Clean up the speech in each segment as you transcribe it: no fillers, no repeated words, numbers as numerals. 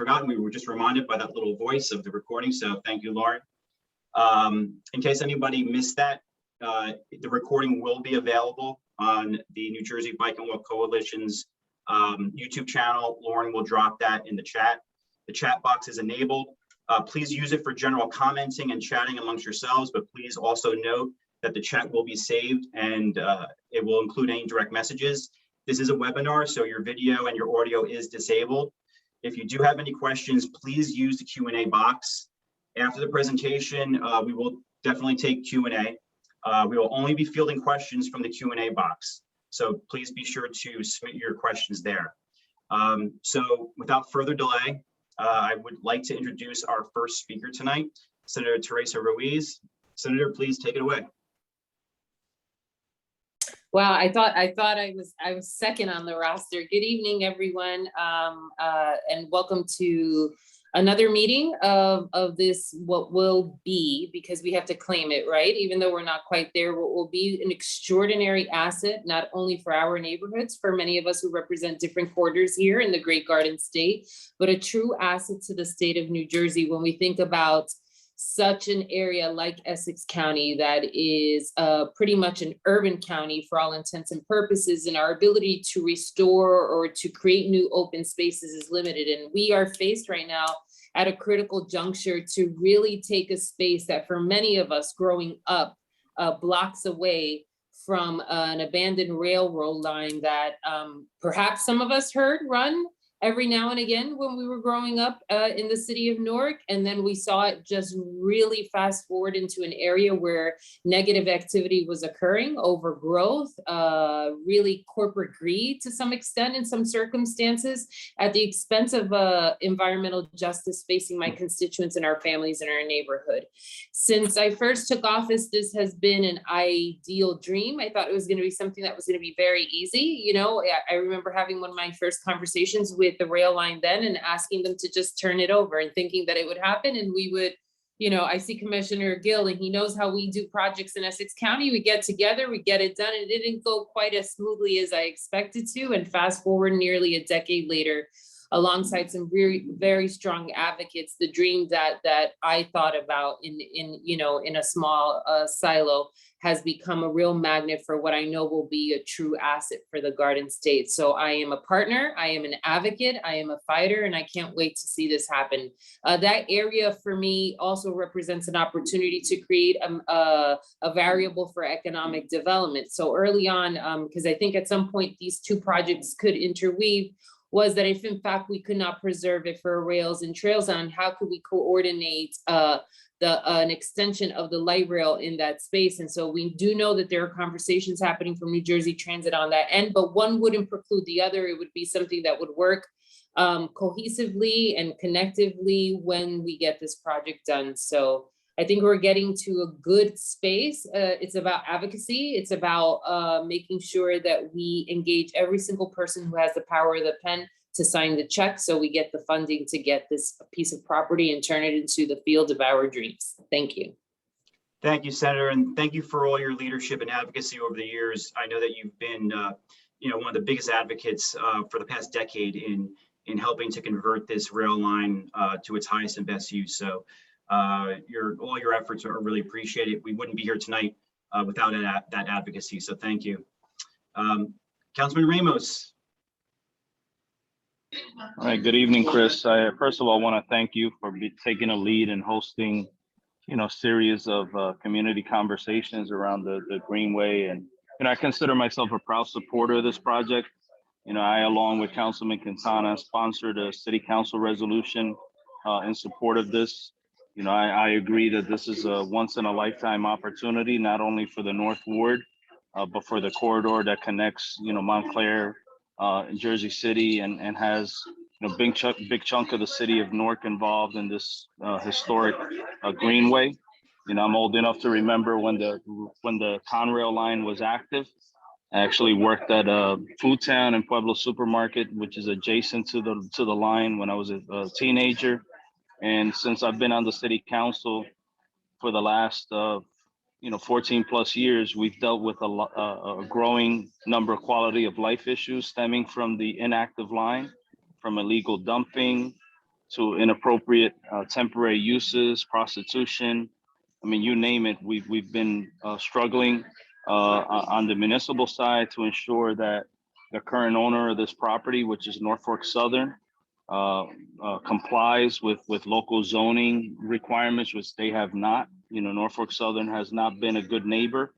forgotten. We were just reminded by that little voice of the recording. So thank you, Lauren. In case anybody missed that, the recording will be available on the New Jersey Bike and Walk Coalition's YouTube channel. Lauren will drop that in the chat. The chat box is enabled. Please use it for general commenting and chatting amongst yourselves, but please also note that the chat will be saved and it will include any direct messages. This is a webinar, so your video and your audio is disabled. If you do have any questions, please use the Q&A box. After the presentation, we will definitely take Q&A. We will only be fielding questions from the Q&A box. So please be sure to submit your questions there. So without further delay, I would like to introduce our first speaker tonight, Senator Teresa Ruiz. Senator, please take it away. Wow, I thought I was second on the roster. Good evening, everyone, and welcome to another meeting of this, what will be, because we have to claim it, right? Even though we're not quite there, what will be an extraordinary asset, not only for our neighborhoods, for many of us who represent different quarters here in the Great Garden State, but a true asset to the state of New Jersey when we think about such an area like Essex County that is pretty much an urban county for all intents and purposes, and our ability to restore or to create new open spaces is limited. And we are faced right now at a critical juncture to really take a space that for many of us growing up blocks away from an abandoned railroad line that perhaps some of us heard run every now and again when we were growing up in the city of Newark. And then we saw it just really fast forward into an area where negative activity was occurring, overgrowth, really corporate greed to some extent in some circumstances at the expense of environmental justice facing my constituents and our families in our neighborhood. Since I first took office, this has been an ideal dream. I thought it was going to be something that was going to be very easy. You know, I remember having one of my first conversations with the rail line then and asking them to just turn it over and thinking that it would happen and we would, you know, I see Commissioner Gill and he knows how we do projects in Essex County. We get together, we get it done. And it didn't go quite as smoothly as I expected to. And fast forward nearly a decade later, alongside some very, very strong advocates, the dream that I thought about in a small silo has become a real magnet for what I know will be a true asset for the Garden State. So I am a partner, I am an advocate, I am a fighter, and I can't wait to see this happen. That area for me also represents an opportunity to create a variable for economic development. So early on, because I think at some point these two projects could interweave, was that if in fact we could not preserve it for rails and trails on, how could we coordinate an extension of the light rail in that space? And so we do know that there are conversations happening from New Jersey Transit on that end, but one wouldn't preclude the other. It would be something that would work cohesively and connectively when we get this project done. So I think we're getting to a good space. It's about advocacy. It's about making sure that we engage every single person who has the power of the pen to sign the check so we get the funding to get this piece of property and turn it into the field of our dreams. Thank you. Thank you, Senator, and thank you for all your leadership and advocacy over the years. I know that you've been one of the biggest advocates for the past decade in helping to convert this rail line to its highest and best use. So all your efforts are really appreciated. We wouldn't be here tonight without that advocacy. So thank you. Councilman Ramos. All right, good evening, Chris. I first of all want to thank you for taking a lead and hosting, series of community conversations around the Greenway. And, I consider myself a proud supporter of this project. I, along with Councilman Quintana, sponsored a city council resolution in support of this. I agree that this is a once in a lifetime opportunity, not only for the North Ward, but for the corridor that connects, Montclair, Jersey City, and has big chunk of the city of Newark involved in this historic Greenway. I'm old enough to remember when the Conrail line was active. I actually worked at Food Town and Pueblo Supermarket, which is adjacent to the line when I was a teenager. And since I've been on the city council for the last 14 plus years, we've dealt with a growing number of quality of life issues stemming from the inactive line, from illegal dumping to inappropriate temporary uses, prostitution. I mean, you name it. We've been struggling on the municipal side to ensure that the current owner of this property, which is Norfolk Southern, complies with local zoning requirements, which they have not. You know, Norfolk Southern has not been a good neighbor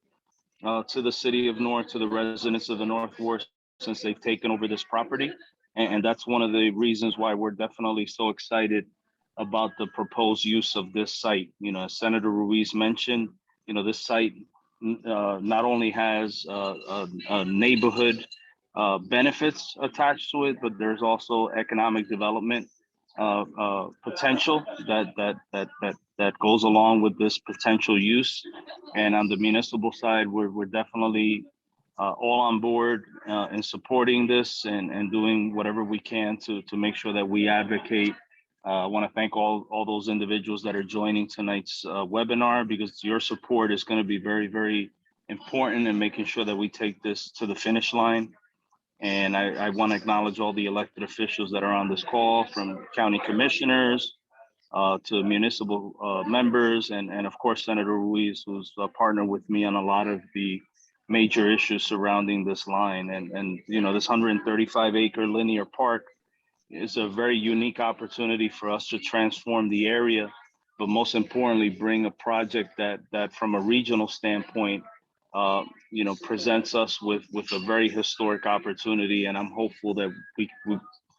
to the city of Newark, to the residents of the North Ward since they've taken over this property. And that's one of the reasons why we're definitely so excited about the proposed use of this site. You know, as Senator Ruiz mentioned, you know, this site not only has a neighborhood benefits attached to it, but there's also economic development potential that goes along with this potential use. And on the municipal side, we're definitely all on board in supporting this and doing whatever we can to make sure that we advocate. I want to thank all those individuals that are joining tonight's webinar, because your support is going to be very, very important in making sure that we take this to the finish line. And I want to acknowledge all the elected officials that are on this call, from county commissioners to municipal members, and of course, Senator Ruiz, who's a partner with me on a lot of the major issues surrounding this line. And you know, this 135-acre linear park is a very unique opportunity for us to transform the area, but most importantly, bring a project that from a regional standpoint, you know, presents us with a very historic opportunity. And I'm hopeful that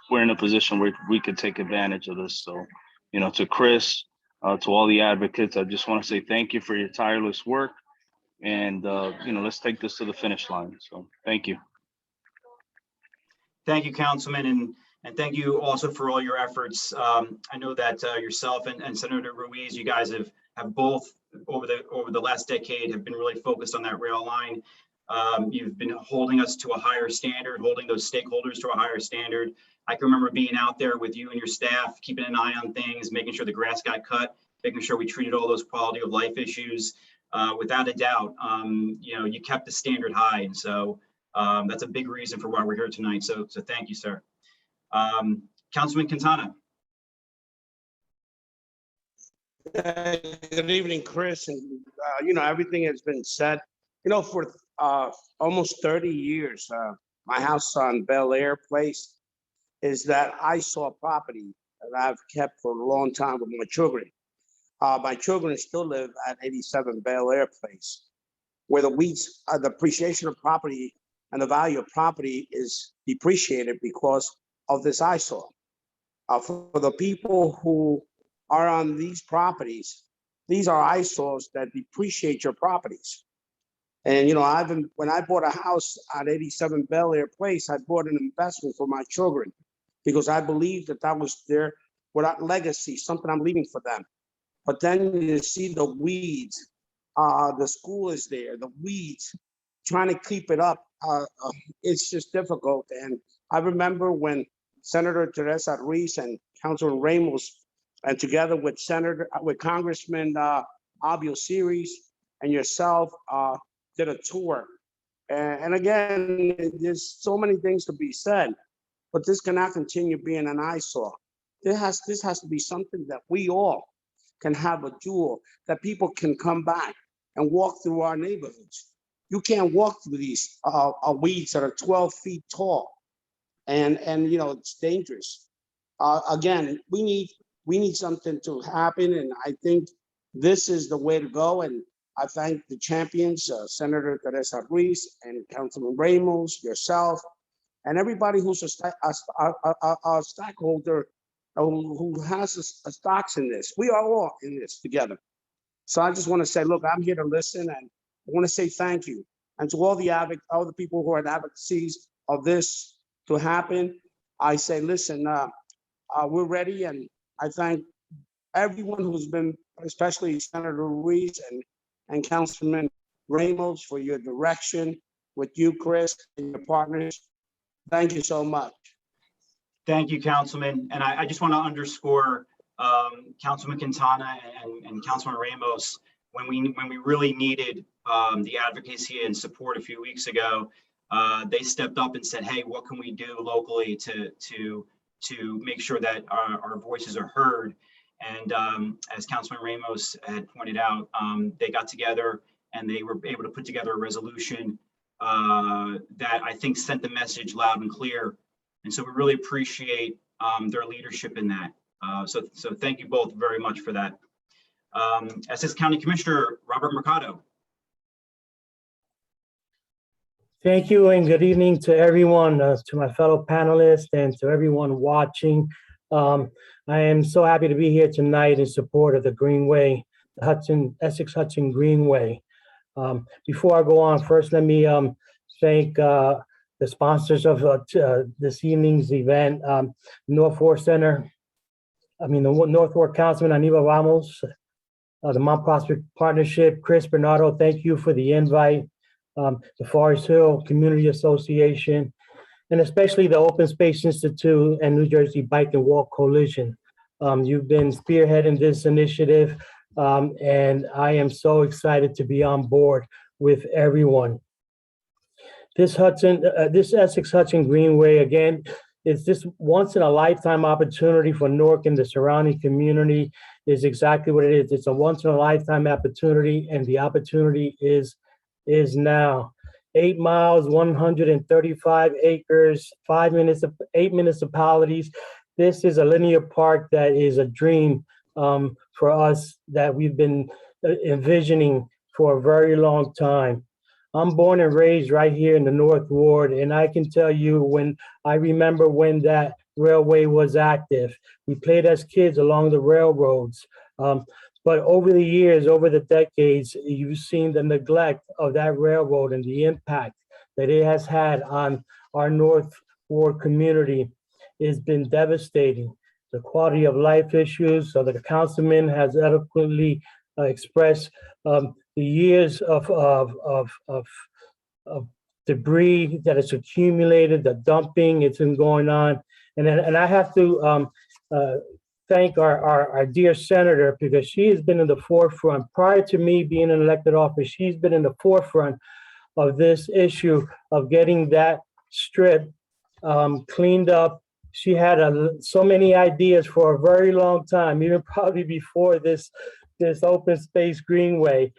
we're in a position where we could take advantage of this. So, you know, to Chris, to all the advocates, I just want to say thank you for your tireless work. And, you know, let's take this to the finish line. So thank you. Thank you, Councilman, and thank you also for all your efforts. I know that yourself and Senator Ruiz, you guys have both over the last decade have been really focused on that rail line. You've been holding us to a higher standard, holding those stakeholders to a higher standard. I can remember being out there with you and your staff, keeping an eye on things, making sure the grass got cut, making sure we treated all those quality of life issues. Without a doubt, you know, you kept the standard high, and so that's a big reason for why we're here tonight. So thank you, sir. Councilman Quintana. Good evening, Chris, and you know, everything has been said. You know, for almost 30 years, my house on Bel Air Place is that I saw property that I've kept for a long time with my children. My children still live at 87 Bel Air Place, where the weeds, the appreciation of property and the value of property is depreciated because of this eyesore. For the people who are on these properties, these are eyesores that depreciate your properties. And, you know, when I bought a house at 87 Bel Air Place, I bought an investment for my children because I believed that was their legacy, something I'm leaving for them. But then you see the weeds, the school is there, the weeds, trying to keep it up. It's just difficult. And I remember when Senator Teresa Ruiz and Councilman Ramos, and together with Congressman Abio Series and yourself, did a tour. And again, there's so many things to be said, but this cannot continue being an eyesore. This has to be something that we all can have a jewel, that people can come back and walk through our neighborhoods. You can't walk through these weeds that are 12 feet tall, and you know, it's dangerous. Again, we need something to happen, and I think this is the way to go. And I thank the champions, Senator Teresa Ruiz and Councilman Ramos, yourself, and everybody who's a stockholder who has a stocks in this. We are all in this together. So I just want to say, look, I'm here to listen, and I want to say thank you. And to all the people who are in advocacies of this to happen, I say, listen, we're ready. And I thank everyone who's been, especially Senator Ruiz and Councilman Ramos, for your direction, with you, Chris, and your partners. Thank you so much. Thank you, Councilman. And I just want to underscore Councilman Quintana and Councilman Ramos, when we really needed the advocacy and support a few weeks ago, they stepped up and said, hey, what can we do locally to to make sure that our voices are heard. And as Councilman Ramos had pointed out, they got together and they were able to put together a resolution that I think sent the message loud and clear. And so we really appreciate their leadership in that. So thank you both very much for that. Essex County Commissioner Robert Mercado. Thank you and good evening to everyone, to my fellow panelists and to everyone watching. I am so happy to be here tonight in support of the Greenway, the Essex-Hudson Greenway. Before I go on, first let me thank the sponsors of this evening's event, North Ward Center, the North Ward Councilman Anibal Ramos, the Mount Prospect Partnership, Chris Bernardo, thank you for the invite, the Forest Hill Community Association, and especially the Open Space Institute and New Jersey Bike and Walk Coalition. You've been spearheading this initiative, and I am so excited to be on board with everyone. This Essex-Hudson Greenway, again, is this once in a lifetime opportunity for Newark and the surrounding community is exactly what it is. It's a once in a lifetime opportunity, and the opportunity is now. 8 miles, 135 acres, 8 municipalities. This is a linear park that is a dream for us that we've been envisioning for a very long time. I'm born and raised right here in the North Ward, and I can tell you I remember when that railway was active. We played as kids along the railroads. But over the years, over the decades, you've seen the neglect of that railroad and the impact that it has had on our North Ward community. It's been devastating. The quality of life issues, so the councilman has eloquently expressed the years of debris that has accumulated, the dumping, it's been going on. And I have to thank our dear senator, because she has been in the forefront. Prior to me being in elected office, she's been in the forefront of this issue of getting that strip cleaned up. She had so many ideas for a very long time, even probably before this open space greenway.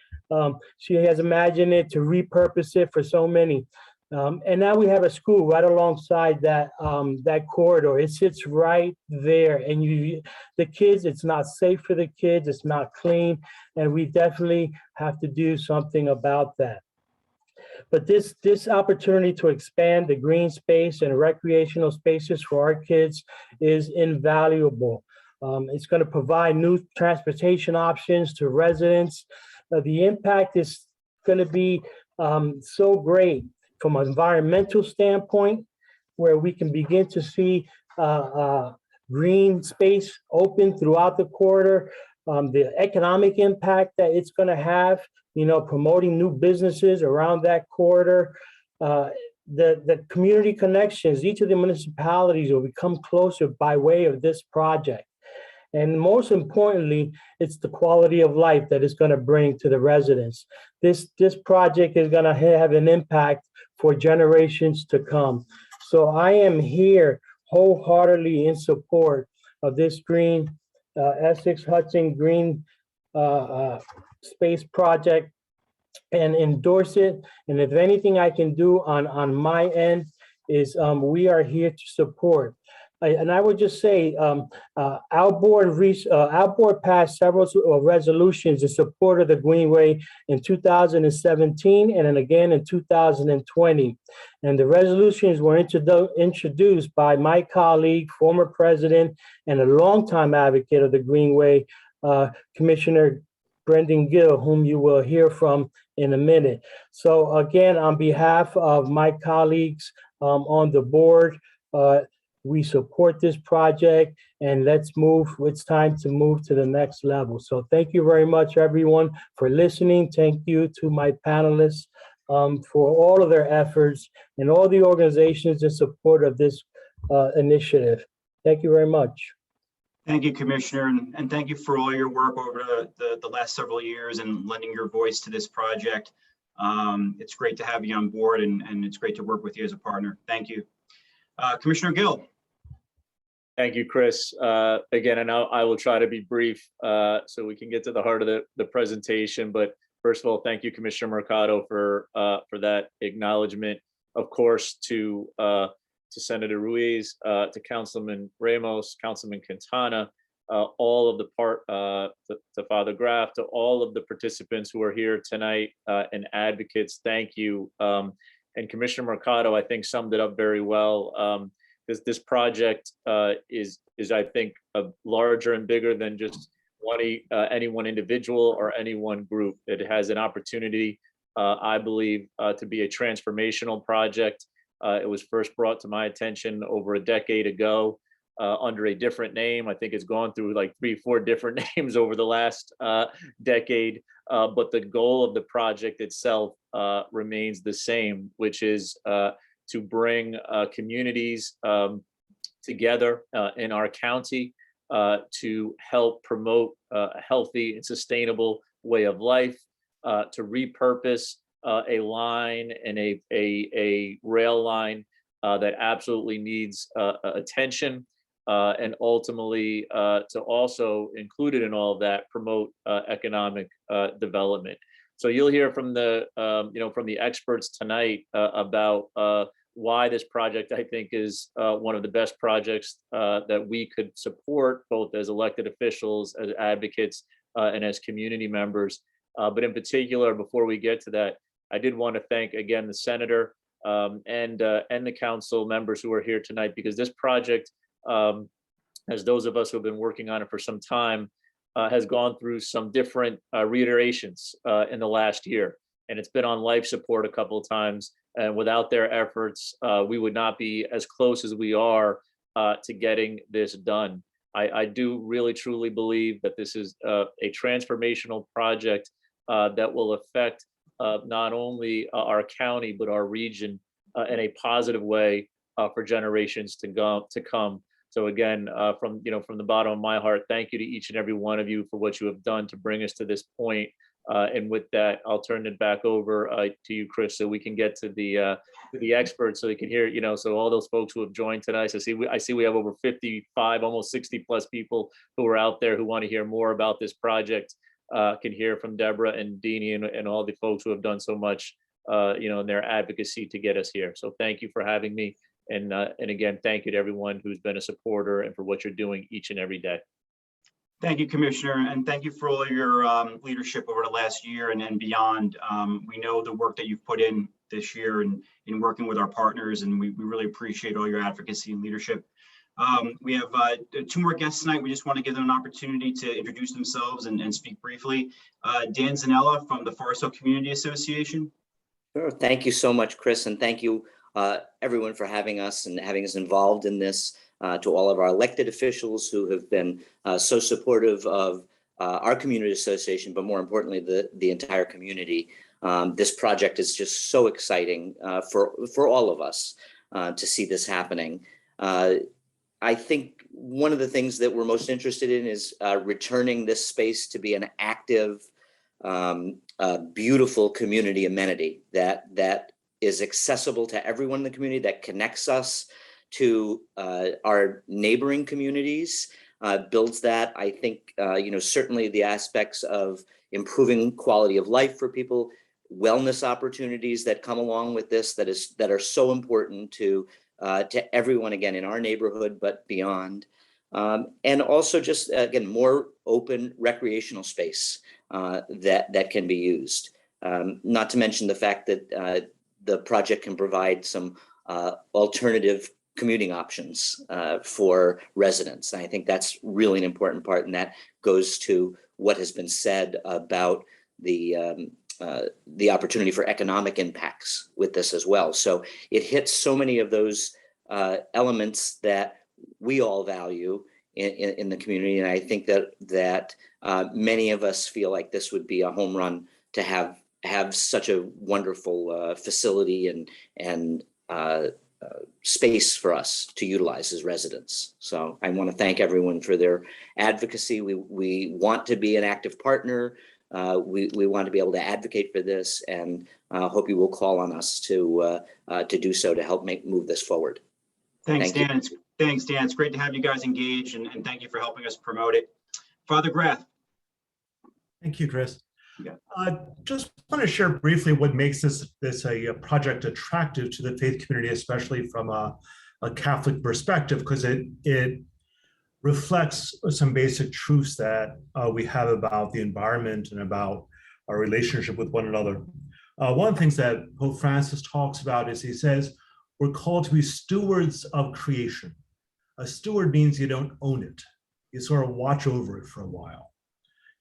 She has imagined it to repurpose it for so many. And now we have a school right alongside that corridor. It sits right there, and the kids, it's not safe for the kids, it's not clean, and we definitely have to do something about that. But this opportunity to expand the green space and recreational spaces for our kids is invaluable. It's going to provide new transportation options to residents. The impact is going to be so great from an environmental standpoint, where we can begin to see green space open throughout the corridor, the economic impact that it's going to have, promoting new businesses around that corridor, the community connections. Each of the municipalities will become closer by way of this project. And most importantly, it's the quality of life that it's going to bring to the residents. This project is going to have an impact for generations to come. So I am here wholeheartedly in support of this green Essex-Hudson Green Space Project and endorse it. And if anything I can do on my end is we are here to support. And I would just say our board passed several resolutions in support of the Greenway in 2017 and then again in 2020. And the resolutions were introduced by my colleague, former president, and a longtime advocate of the Greenway, Commissioner Brendan Gill, whom you will hear from in a minute. So again, on behalf of my colleagues on the board, we support this project, and let's move. It's time to move to the next level. So thank you very much, everyone, for listening. Thank you to my panelists for all of their efforts and all the organizations in support of this initiative. Thank you very much. Thank you, Commissioner, and thank you for all your work over the last several years and lending your voice to this project. It's great to have you on board, and it's great to work with you as a partner. Thank you. Commissioner Gill. Thank you, Chris. Again, and I will try to be brief so we can get to the heart of the presentation. But first of all, thank you, Commissioner Mercado, for that acknowledgement. Of course, to Senator Ruiz, to Councilman Ramos, Councilman Quintana, all of to Father Graff, to all of the participants who are here tonight and advocates. Thank you. And Commissioner Mercado, I think, summed it up very well. This project is I think larger and bigger than just any one individual or any one group. It has an opportunity, I believe, to be a transformational project. It was first brought to my attention over a decade ago under a different name. I think it's gone through like 3-4 different names over the last decade. But the goal of the project itself remains the same, which is to bring communities together in our county to help promote a healthy and sustainable way of life, to repurpose a line and a rail line that absolutely needs attention, and ultimately to also included in all of that, promote economic development. So you'll hear from from the experts tonight about why this project, I think, is one of the best projects that we could support, both as elected officials, as advocates, and as community members. But in particular, before we get to that, I did want to thank again the senator and the council members who are here tonight, because this project, as those of us who have been working on it for some time, has gone through some different reiterations in the last year, and it's been on life support a couple of times. And without their efforts, we would not be as close as we are to getting this done. I do really truly believe that this is a transformational project that will affect not only our county but our region in a positive way for generations to come. So again, from the bottom of my heart, thank you to each and every one of you for what you have done to bring us to this point. And with that, I'll turn it back over to you, Chris, so we can get to the experts, so they can hear, so all those folks who have joined tonight. So I see we have over 55, almost 60 plus people who are out there who want to hear more about this project. Can hear from Deborah and Deanie and all the folks who have done so much, in their advocacy to get us here. So thank you for having me. And again, thank you to everyone who's been a supporter and for what you're doing each and every day. Thank you, Commissioner, and thank you for all of your leadership over the last year and then beyond. We know the work that you've put in this year and in working with our partners, and we really appreciate all your advocacy and leadership. We have 2 more guests tonight. We just want to give them an opportunity to introduce themselves and speak briefly. Dan Zanella from the Farso Community Association. Sure. Thank you so much, Chris, and thank you everyone for having us and having us involved in this. To all of our elected officials who have been so supportive of our community association, but more importantly, the entire community. This project is just so exciting for all of us to see this happening. I think one of the things that we're most interested in is returning this space to be an active, beautiful community amenity that is accessible to everyone in the community, that connects us to our neighboring communities, builds that. I think, certainly the aspects of improving quality of life for people, wellness opportunities that come along with this, that are so important to everyone, again, in our neighborhood, but beyond. And also just, again, more open recreational space that can be used. Not to mention the fact that the project can provide some alternative commuting options for residents. And I think that's really an important part, and that goes to what has been said about the opportunity for economic impacts with this as well. So it hits so many of those elements that we all value in the community, and I think that many of us feel like this would be a home run to have such a wonderful facility and space for us to utilize as residents. So I want to thank everyone for their advocacy. We want to be an active partner. We want to be able to advocate for this, and hope you will call on us to do so to help move this forward. Thanks, Thank Dan. Thanks, Dan. It's great to have you guys engaged, and thank you for helping us promote it. Father Graff. Thank you, Chris. Yeah. Just want to share briefly what makes this a project attractive to the faith community, especially from a Catholic perspective, because it reflects some basic truths that we have about the environment and about our relationship with one another. One of the things that Pope Francis talks about is he says, we're called to be stewards of creation. A steward means you don't own it. You sort of watch over it for a while.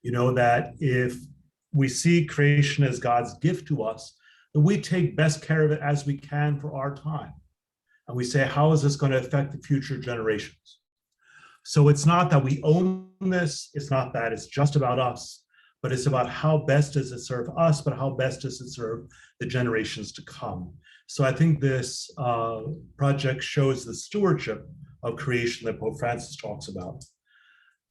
You know that if we see creation as God's gift to us, that we take best care of it as we can for our time. And we say, how is this going to affect the future generations? So it's not that we own this, it's not that it's just about us, but it's about how best does it serve us, but how best does it serve the generations to come. So I think this project shows the stewardship of creation that Pope Francis talks about.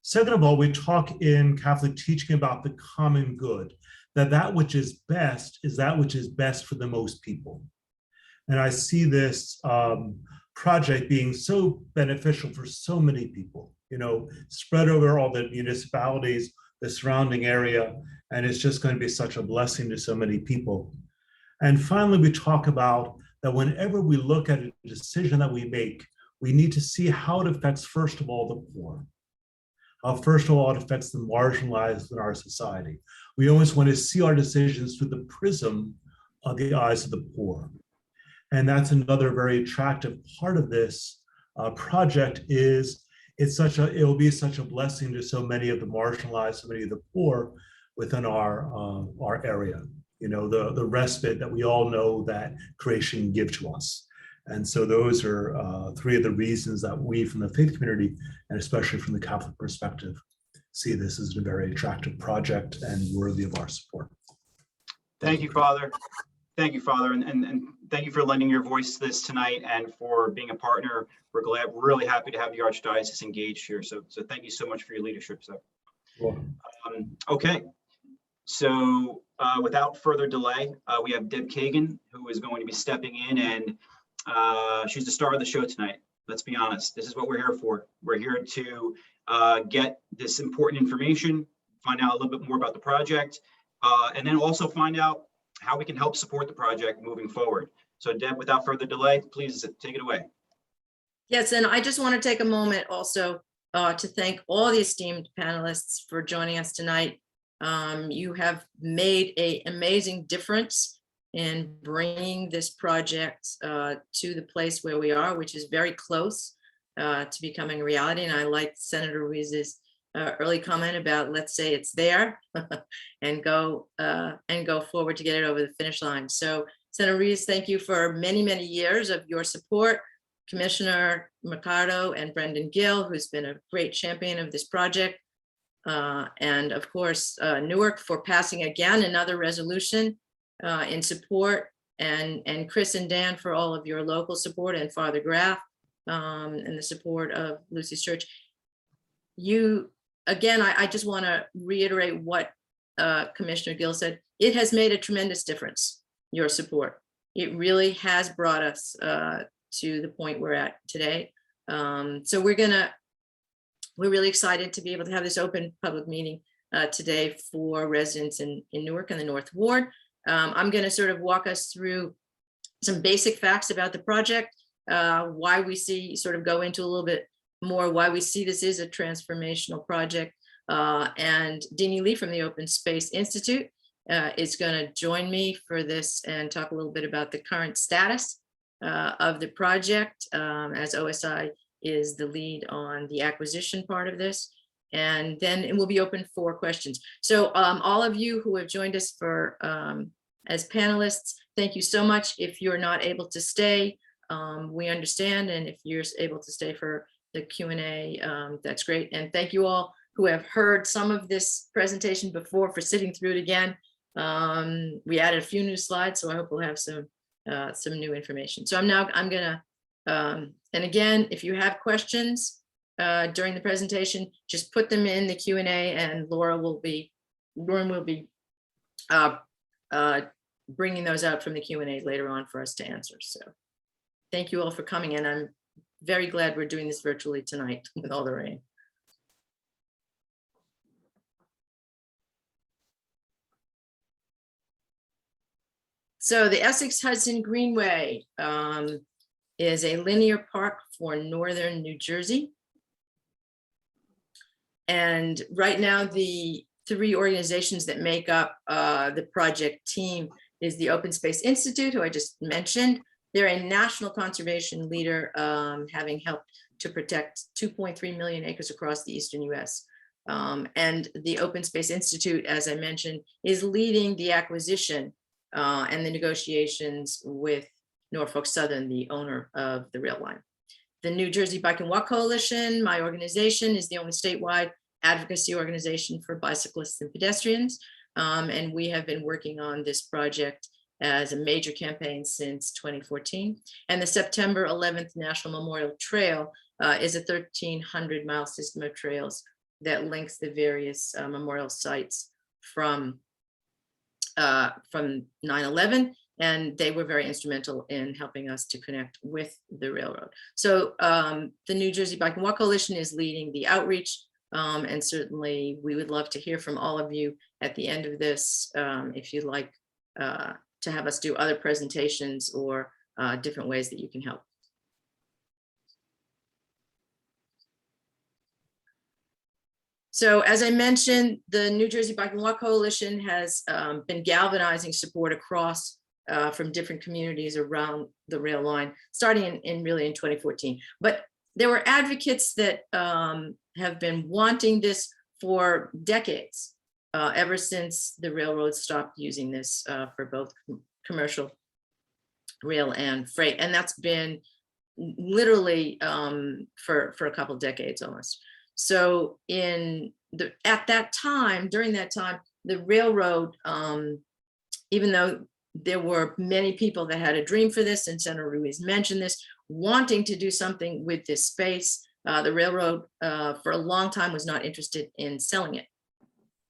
Second of all, we talk in Catholic teaching about the common good, that which is best is that which is best for the most people. And I see this project being so beneficial for so many people, you know, spread over all the municipalities, the surrounding area, and it's just going to be such a blessing to so many people. And finally, we talk about that whenever we look at a decision that we make, we need to see how it affects, first of all, the poor. First of all, it affects the marginalized in our society. We always want to see our decisions through the prism of the eyes of the poor. And that's another very attractive part of this project is it will be such a blessing to so many of the marginalized, so many of the poor within our area. You know, the respite that we all know that creation can give to us. And so those are three of the reasons that we from the faith community, and especially from the Catholic perspective, see this as a very attractive project and worthy of our support. Thank you, Father. Thank you, Father, and thank you for lending your voice to this tonight and for being a partner. We're really happy to have the Archdiocese engaged here. So thank you so much for your leadership. So, okay. So without further delay, we have Deb Kagan, who is going to be stepping in, and she's the star of the show tonight. Let's be honest. This is what we're here for. We're here to get this important information, find out a little bit more about the project, and then also find out how we can help support the project moving forward. So Deb, without further delay, please take it away. Yes, and I just want to take a moment also to thank all the esteemed panelists for joining us tonight. You have made an amazing difference in bringing this project to the place where we are, which is very close to becoming a reality. And I like Senator Ruiz's early comment about, let's say it's there and go forward to get it over the finish line. So Senator Ruiz, thank you for many, many years of your support. Commissioner Mercado and Brendan Gill, who's been a great champion of this project. And of course, Newark for passing again another resolution in support, and Chris and Dan for all of your local support, and Father Graff and the support of Lucy's Church. Again, I just want to reiterate what Commissioner Gill said. It has made a tremendous difference, your support. It really has brought us to the point we're at today. So we're really excited to be able to have this open public meeting today for residents in Newark and the North Ward. I'm going to sort of walk us through some basic facts about the project, why we see, sort of go into a little bit more why we see this is a transformational project. And Deanie Lee from the Open Space Institute is going to join me for this and talk a little bit about the current status of the project, as OSI is the lead on the acquisition part of this. And then it will be open for questions. So all of you who have joined us for as panelists, thank you so much. If you're not able to stay, we understand. And if you're able to stay for the Q&A, that's great. And thank you all who have heard some of this presentation before for sitting through it again. We added a few new slides, so I hope we'll have some new information. So I'm gonna, and again, if you have questions during the presentation, just put them in the Q&A, and Lauren will be bringing those out from the Q&A later on for us to answer. So thank you all for coming in. I'm very glad we're doing this virtually tonight with all the rain. So the Essex-Hudson Greenway is a linear park for northern New Jersey. And right now, the three organizations that make up the project team is the Open Space Institute, who I just mentioned. They're a national conservation leader, having helped to protect 2.3 million acres across the eastern US. And the Open Space Institute, as I mentioned, is leading the acquisition and the negotiations with Norfolk Southern, the owner of the rail line. The New Jersey Bike and Walk Coalition, my organization, is the only statewide advocacy organization for bicyclists and pedestrians. And we have been working on this project as a major campaign since 2014. And the September 11th National Memorial Trail is a 1,300-mile system of trails that links the various memorial sites from 9/11, and they were very instrumental in helping us to connect with the railroad. So the New Jersey Bike and Walk Coalition is leading the outreach, and certainly we would love to hear from all of you at the end of this, if you'd like to have us do other presentations or different ways that you can help. So as I mentioned, the New Jersey Bike and Walk Coalition has been galvanizing support across from different communities around the rail line, starting in really in 2014. But there were advocates that have been wanting this for decades, ever since the railroad stopped using this for both commercial rail and freight. And that's been literally for a couple decades almost. So at that time, during that time, the railroad, even though there were many people that had a dream for this, and Senator Ruiz mentioned this, wanting to do something with this space, the railroad for a long time was not interested in selling it.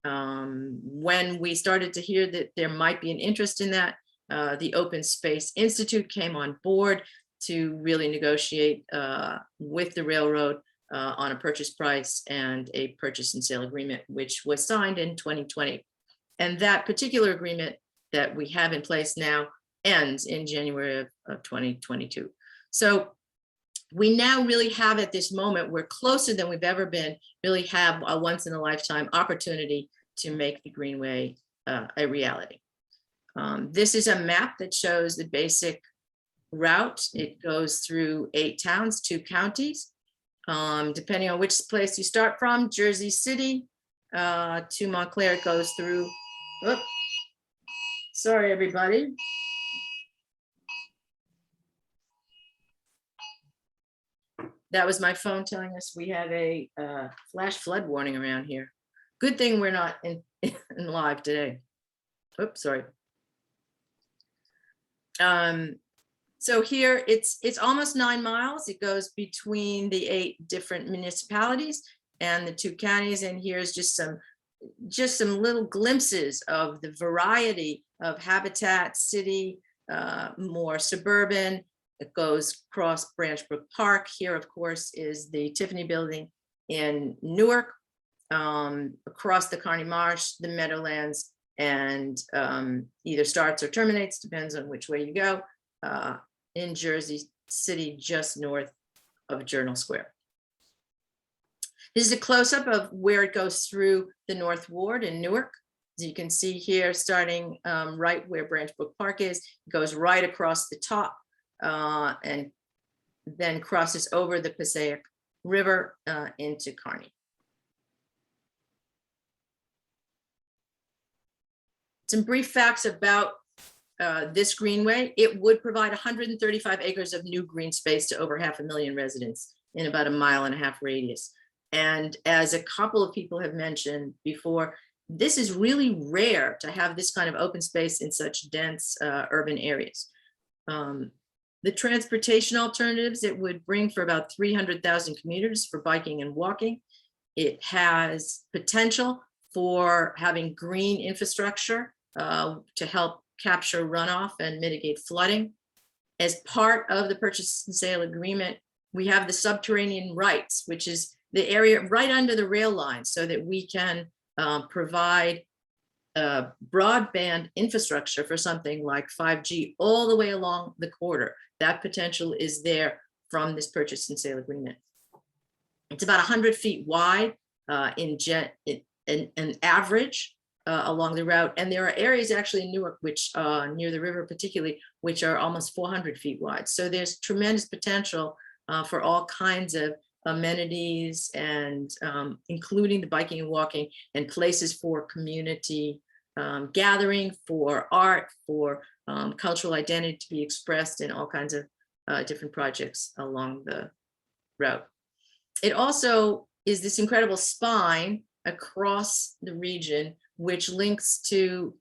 When we started to hear that there might be an interest in that, the Open Space Institute came on board to really negotiate with the railroad on a purchase price and a purchase and sale agreement, which was signed in 2020. And that particular agreement that we have in place now ends in January of 2022. So we now really have, at this moment, we're closer than we've ever been, really have a once in a lifetime opportunity to make the Greenway a reality. This is a map that shows the basic route. It goes through 8 towns, 2 counties. Depending on which place you start from, Jersey City to Montclair, it goes through. Oops. Sorry, everybody. That was my phone telling us we have a flash flood warning around here. Good thing we're not in live today. Oops, sorry. So here it's almost 9 miles. It goes between the 8 different municipalities and the 2 counties. And here's just some little glimpses of the variety of habitat, city, more suburban. It goes across Branch Brook Park. Here, of course, is the Tiffany building in Newark, across the Kearney Marsh, the Meadowlands, and either starts or terminates, depends on which way you go, in Jersey City, just north of Journal Square. This is a close-up of where it goes through the North Ward in Newark. As you can see here, starting right where Branch Brook Park is, it goes right across the top and then crosses over the Passaic River into Kearney. Some brief facts about this Greenway. It would provide 135 acres of new green space to over 500,000 residents in about a 1.5 mile radius. And as a couple of people have mentioned before, this is really rare to have this kind of open space in such dense urban areas. The transportation alternatives it would bring for about 300,000 commuters for biking and walking. It has potential for having green infrastructure to help capture runoff and mitigate flooding. As part of the purchase and sale agreement, We have the subterranean rights, which is the area right under the rail line, so that we can provide broadband infrastructure for something like 5G all the way along the corridor. That potential is there from this purchase and sale agreement. It's about 100 feet wide in an average along the route. And there are areas actually in Newark, which near the river particularly, which are almost 400 feet wide. So there's tremendous potential for all kinds of amenities and including the biking and walking and places for community gathering, for art, for cultural identity to be expressed in all kinds of different projects along the route. It also is this incredible spine across the region, which links to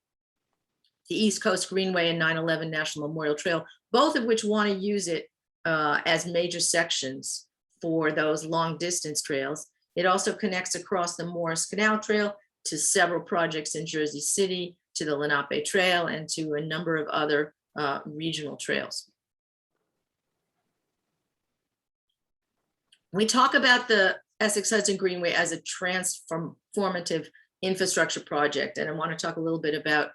the East Coast Greenway and 9/11 National Memorial Trail, both of which want to use it as major sections for those long distance trails. It also connects across the Morris Canal Trail to several projects in Jersey City, to the Lenape Trail, and to a number of other regional trails. We talk about the Essex-Hudson Greenway as a transformative infrastructure project, and I want to talk a little bit about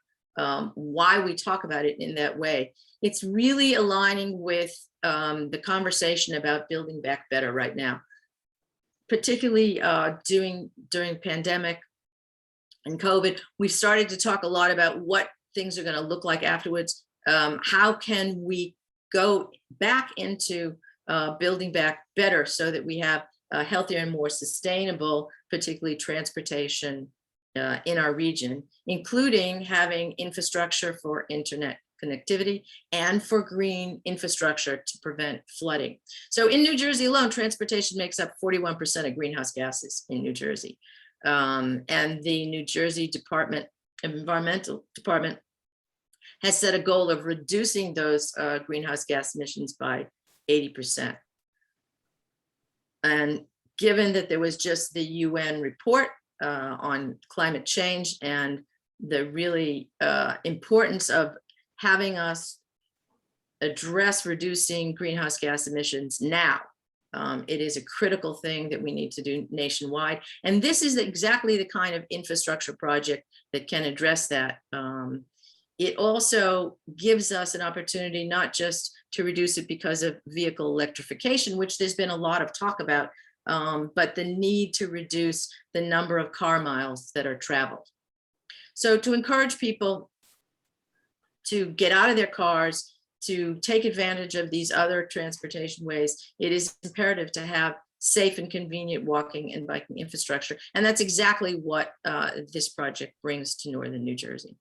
why we talk about it in that way. It's really aligning with the conversation about building back better right now, particularly during pandemic and COVID. We've started to talk a lot about what things are going to look like afterwards. How can we go back into building back better so that we have healthier and more sustainable, particularly transportation in our region, including having infrastructure for internet connectivity and for green infrastructure to prevent flooding. So in New Jersey alone, transportation makes up 41% of greenhouse gases in New Jersey. And the New Jersey Environmental Department has set a goal of reducing those greenhouse gas emissions by 80%. And given that there was just the UN report on climate change and the really importance of having us address reducing greenhouse gas emissions now, it is a critical thing that we need to do nationwide. And this is exactly the kind of infrastructure project that can address that. It also gives us an opportunity not just to reduce it because of vehicle electrification, which there's been a lot of talk about, but the need to reduce the number of car miles that are traveled. So to encourage people to get out of their cars, to take advantage of these other transportation ways, it is imperative to have safe and convenient walking and biking infrastructure. And that's exactly what this project brings to northern New Jersey.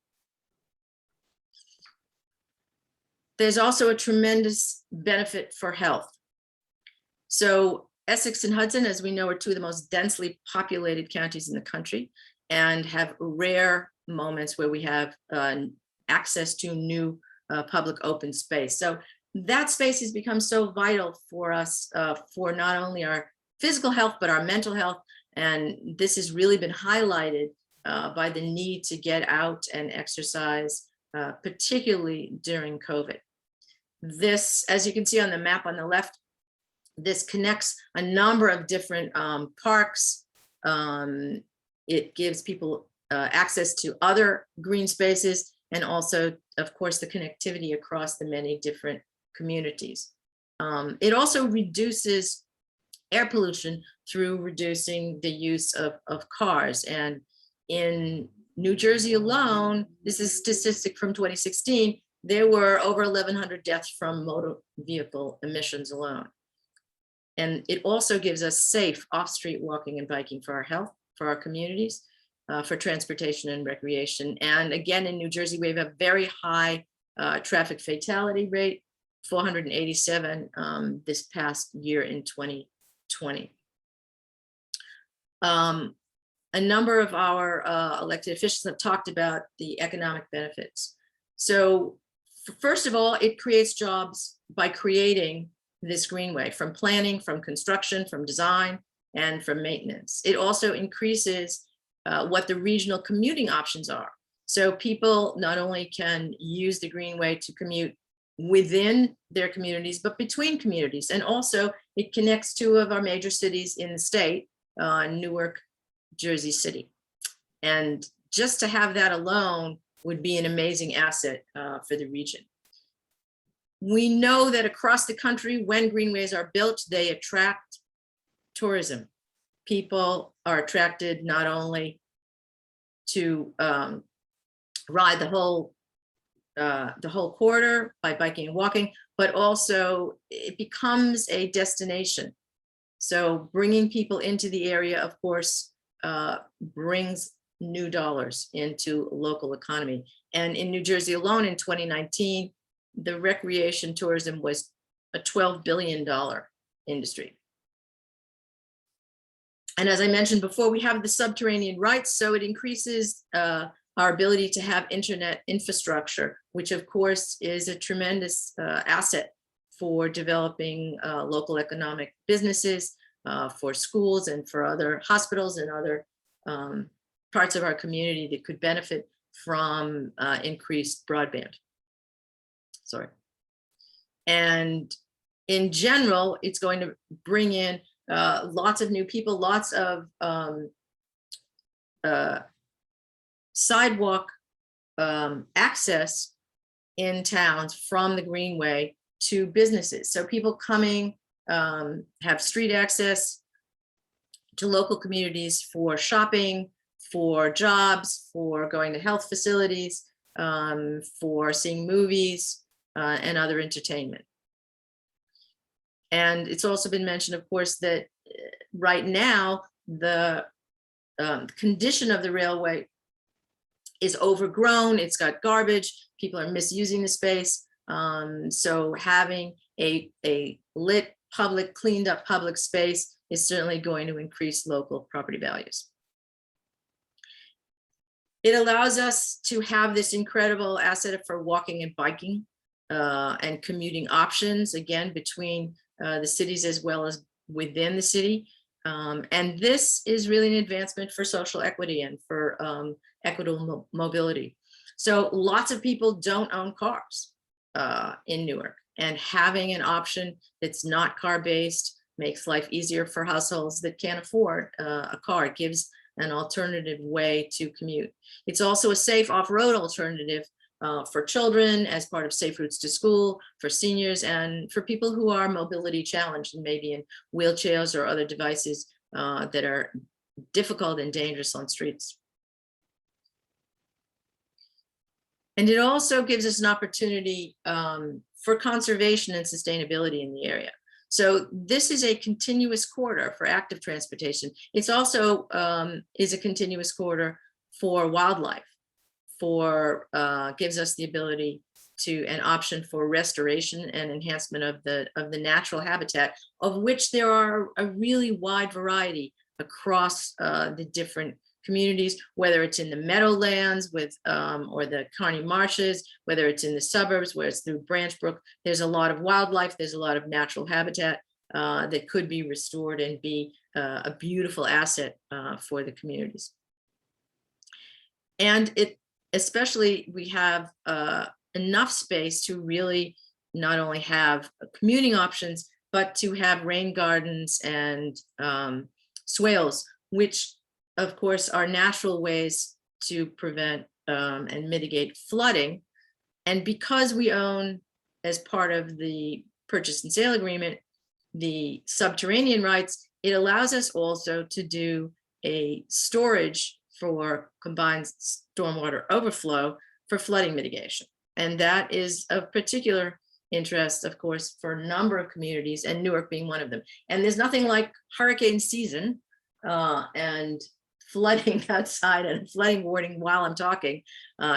There's also a tremendous benefit for health. So Essex and Hudson, as we know, are two of the most densely populated counties in the country and have rare moments where we have access to new public open space. So that space has become so vital for us for not only our physical health, but our mental health. And this has really been highlighted by the need to get out and exercise, particularly during COVID. This, as you can see on the map on the left, this connects a number of different parks. It gives people access to other green spaces and also, of course, the connectivity across the many different communities. It also reduces air pollution through reducing the use of cars. And in New Jersey alone, this is a statistic from 2016, there were over 1,100 deaths from motor vehicle emissions alone. And it also gives us safe off-street walking and biking for our health, for our communities, for transportation and recreation. And again, in New Jersey, we have a very high traffic fatality rate, 487 this past year in 2020. A number of our elected officials have talked about the economic benefits. So first of all, it creates jobs by creating this greenway, from planning, from construction, from design, and from maintenance. It also increases what the regional commuting options are. So people not only can use the greenway to commute within their communities, but between communities. And also it connects two of our major cities in the state, Newark, Jersey City. And just to have that alone would be an amazing asset for the region. We know that across the country, when greenways are built, they attract tourism. People are attracted not only to ride the whole corridor by biking and walking, but also it becomes a destination. So bringing people into the area, of course, brings new dollars into local economy. And in New Jersey alone in 2019, the recreation tourism was a $12 billion industry. And as I mentioned before, we have the subterranean rights, so it increases our ability to have internet infrastructure, which of course is a tremendous asset for developing local economic businesses, for schools and for other hospitals and other parts of our community that could benefit from increased broadband. Sorry. And in general, it's going to bring in lots of new people, lots of sidewalk access in towns from the Greenway to businesses. So people coming have street access to local communities for shopping, for jobs, for going to health facilities, for seeing movies and other entertainment. And it's also been mentioned, of course, that right now the condition of the railway is overgrown. It's got garbage. People are misusing the space. So having a lit public, cleaned up public space is certainly going to increase local property values. It allows us to have this incredible asset for walking and biking and commuting options, again, between the cities as well as within the city. And this is really an advancement for social equity and for equitable mobility. So lots of people don't own cars in Newark, and having an option that's not car-based makes life easier for households that can't afford a car. It gives an alternative way to commute. It's also a safe off-road alternative for children as part of safe routes to school, for seniors, and for people who are mobility challenged and maybe in wheelchairs or other devices that are difficult and dangerous on streets. And it also gives us an opportunity for conservation and sustainability in the area. So this is a continuous corridor for active transportation. It's also is a continuous corridor for wildlife, for gives us the ability to an option for restoration and enhancement of the natural habitat, of which there are a really wide variety across the different communities, whether it's in the meadowlands with or the Kearney Marshes, whether it's in the suburbs, where it's through Branch Brook. There's a lot of wildlife, there's a lot of natural habitat that could be restored and be a beautiful asset for the communities. And it especially, we have enough space to really not only have commuting options, but to have rain gardens and swales, which of course are natural ways to prevent and mitigate flooding. And because we own, as part of the purchase and sale agreement, the subterranean rights, it allows us also to do a storage for combined stormwater overflow for flooding mitigation. And that is of particular interest, of course, for a number of communities, and Newark being one of them. And there's nothing like hurricane season and flooding outside and flooding warning while I'm talking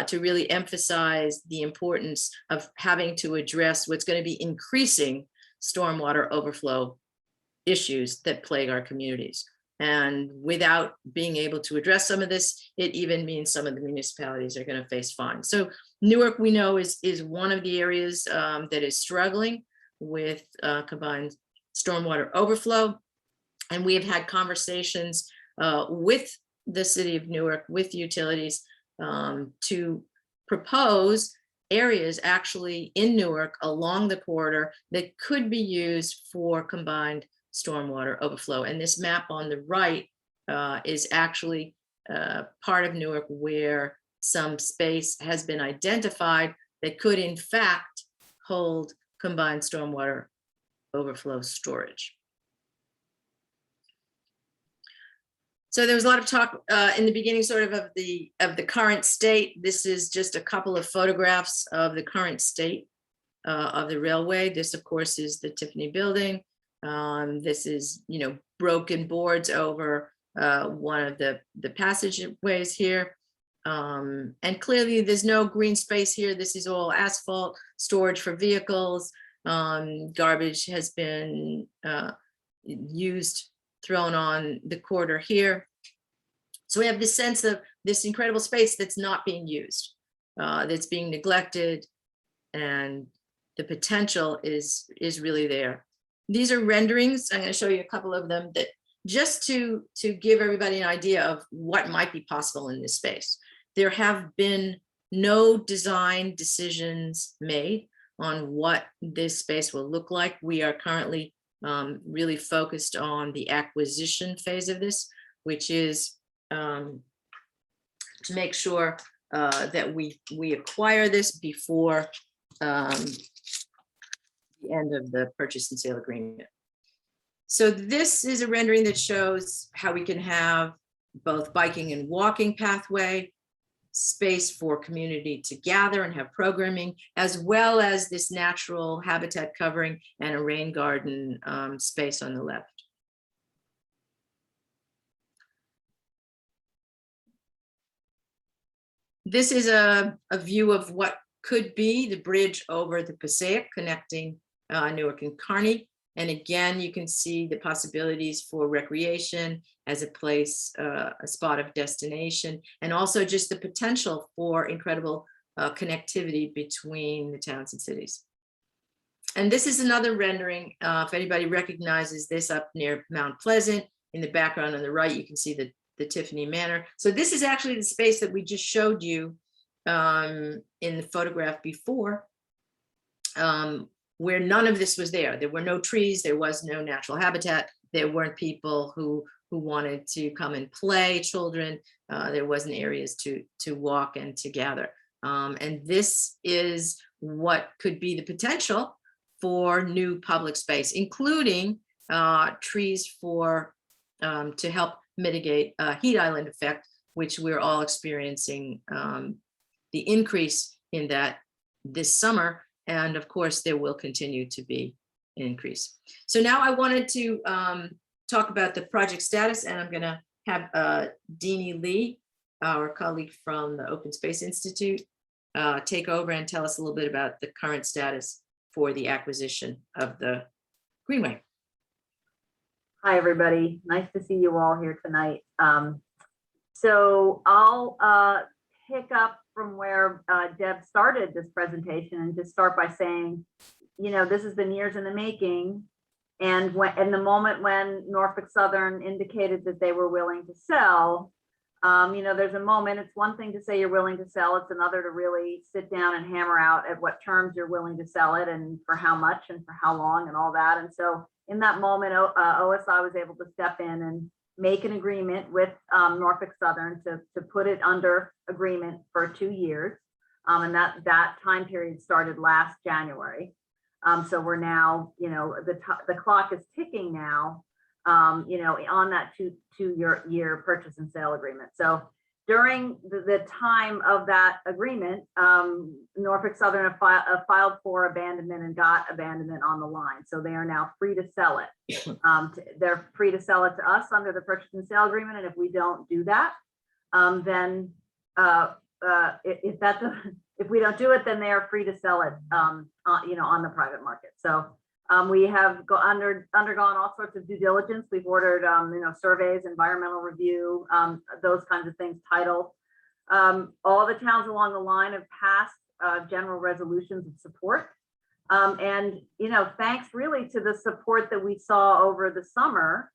to really emphasize the importance of having to address what's going to be increasing stormwater overflow issues that plague our communities. And without being able to address some of this, it even means some of the municipalities are going to face fines. So Newark, we know, is one of the areas that is struggling with combined stormwater overflow. And we have had conversations with the city of Newark, with utilities, to propose areas actually in Newark along the corridor that could be used for combined stormwater overflow. And this map on the right is actually part of Newark where some space has been identified that could in fact hold combined stormwater overflow storage. So there was a lot of talk in the beginning sort of the current state. This is just a couple of photographs of the current state of the railway. This of course is the Tiffany building. This is, you know, broken boards over one of the passageways here. And clearly there's no green space here. This is all asphalt storage for vehicles. Garbage has been thrown on the corridor here. So we have this sense of this incredible space that's not being used, that's being neglected, and the potential is really there. These are renderings. I'm going to show you a couple of them that just to give everybody an idea of what might be possible in this space. There have been no design decisions made on what this space will look like. We are currently really focused on the acquisition phase of this, which is to make sure that we acquire this before the end of the purchase and sale agreement. So this is a rendering that shows how we can have both biking and walking pathway, space for community to gather and have programming, as well as this natural habitat covering and a rain garden space on the left. This is a view of what could be the bridge over the Passaic connecting Newark and Kearney. And again, you can see the possibilities for recreation as a place, a spot of destination, and also just the potential for incredible connectivity between the towns and cities. And this is another rendering. If anybody recognizes this, up near Mount Pleasant, in the background on the right, you can see the Tiffany Manor. So this is actually the space that we just showed you in the photograph before, where none of this was there. There were no trees, there was no natural habitat, there weren't people who wanted to come and play, children, there wasn't areas to walk and to gather. And this is what could be the potential for new public space, including trees for to help mitigate heat island effect, which we're all experiencing the increase in that this summer. And of course, there will continue to be an increase. So now I wanted to talk about the project status, and I'm going to have Deanie Lee, our colleague from the Open Space Institute, take over and tell us a little bit about the current status for the acquisition of the Greenway. Hi, everybody. Nice to see you all here tonight. So I'll pick up from where Deb started this presentation and just start by saying, you know, this has been years in the making. And when, in the moment when Norfolk Southern indicated that they were willing to sell, you know, there's a moment, it's one thing to say you're willing to sell, it's another to really sit down and hammer out at what terms you're willing to sell it and for how much and for how long and all that. And so in that moment, OSI was able to step in and make an agreement with Norfolk Southern to put it under agreement for 2 years. And that time period started last January. So we're now, you know, the clock is ticking now, you know, on that two-year purchase and sale agreement. So during the time of that agreement, Norfolk Southern filed for abandonment and got abandonment on the line. So they are now free to sell it. They're free to sell it to us under the purchase and sale agreement. And if we don't do that, then if we don't do it, then they are free to sell it, you know, on the private market. So we have undergone all sorts of due diligence. We've ordered, you know, surveys, environmental review, those kinds of things, title. All the towns along the line have passed general resolutions of support. And, you know, thanks really to the support that we saw over the summer,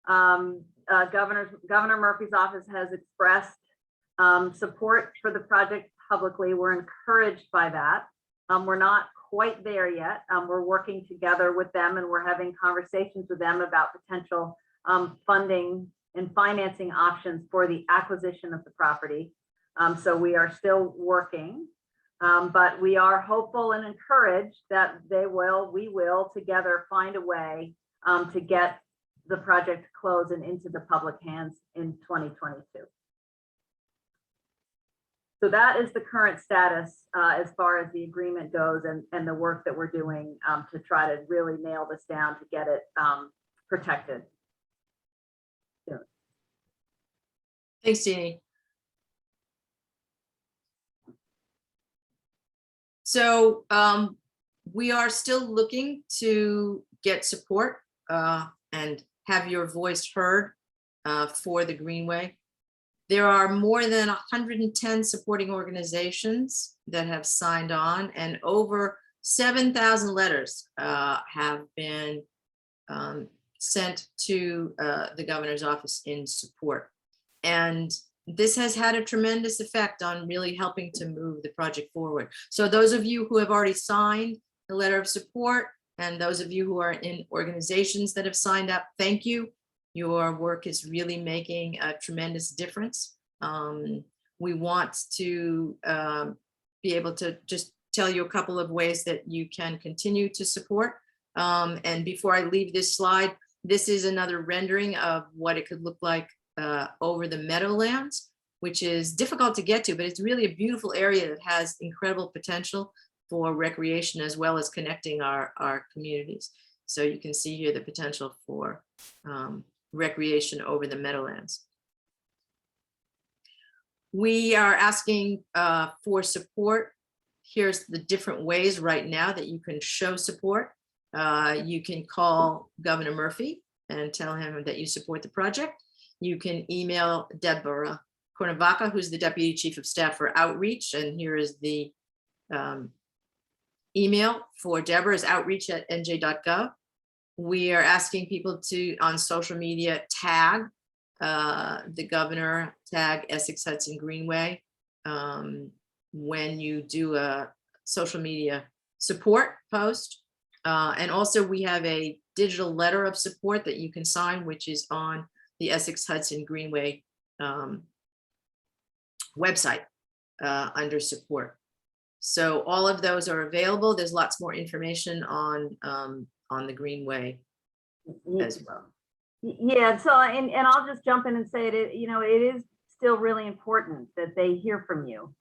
Governor Murphy's office has expressed support for the project publicly. We're encouraged by that. We're not quite there yet. We're working together with them, and we're having conversations with them about potential funding and financing options for the acquisition of the property. So we are still working, but we are hopeful and encouraged that we will together find a way to get the project closed and into the public hands in 2022. So that is the current status as far as the agreement goes, and the work that we're doing to try to really nail this down to get it protected. Yeah. Thanks, Jeannie. So we are still looking to get support and have your voice heard for the Greenway. There are more than 110 supporting organizations that have signed on, and over 7,000 letters have been sent to the governor's office in support. And this has had a tremendous effect on really helping to move the project forward. So those of you who have already signed the letter of support, and those of you who are in organizations that have signed up, thank you. Your work is really making a tremendous difference. We want to be able to just tell you a couple of ways that you can continue to support. And before I leave this slide, this is another rendering of what it could look like over the Meadowlands, which is difficult to get to, but it's really a beautiful area that has incredible potential for recreation as well as connecting our communities. So you can see here the potential for recreation over the Meadowlands. We are asking for support. Here's the different ways right now that you can show support. You can call Governor Murphy and tell him that you support the project. You can email Deborah Cuernavaca, who's the Deputy Chief of Staff for Outreach, and here is the email for Deborah, is outreach@nj.gov. We are asking people to, on social media, tag the governor, tag Essex-Hudson Greenway when you do a social media support post. And also we have a digital letter of support that you can sign, which is on the Essex-Hudson Greenway website under support. So all of those are available. There's lots more information on the Greenway as well. Yeah, so and I'll just jump in and say it, you know, it is still really important that they hear from you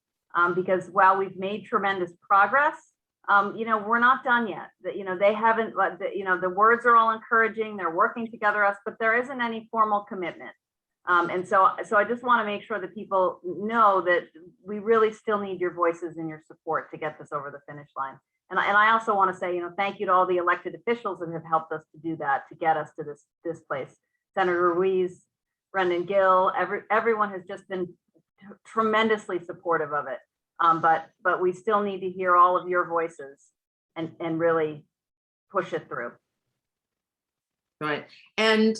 because while we've made tremendous progress, you know, we're not done yet. That, you know, they haven't, you know, the words are all encouraging, they're working together us, but there isn't any formal commitment. And so I just want to make sure that people know that we really still need your voices and your support to get this over the finish line. And I also want to say, you know, thank you to all the elected officials that have helped us to do that, to get us to this place. Senator Ruiz, Brendan Gill, everyone has just been tremendously supportive of it. But we still need to hear all of your voices and really push it through. Right. And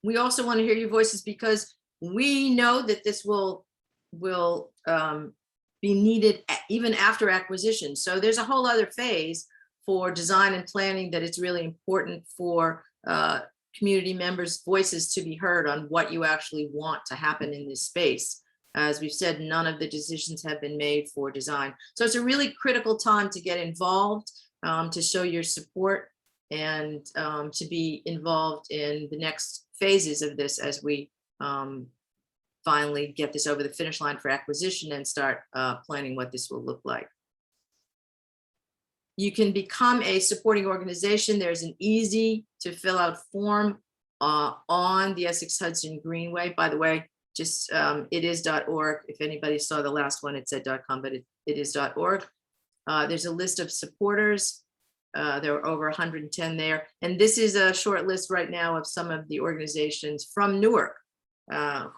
we also want to hear your voices because we know that this will be needed even after acquisition. So there's a whole other phase for design and planning that it's really important for community members' voices to be heard on what you actually want to happen in this space. As we've said, none of the decisions have been made for design. So it's a really critical time to get involved, to show your support and to be involved in the next phases of this as we finally get this over the finish line for acquisition and start planning what this will look like. You can become a supporting organization. There's an easy to fill out form on the Essex-Hudson Greenway. By the way, just it is .org. If anybody saw the last one, it said .com, but it is .org. There's a list of supporters. There are over 110 there. And this is a short list right now of some of the organizations from Newark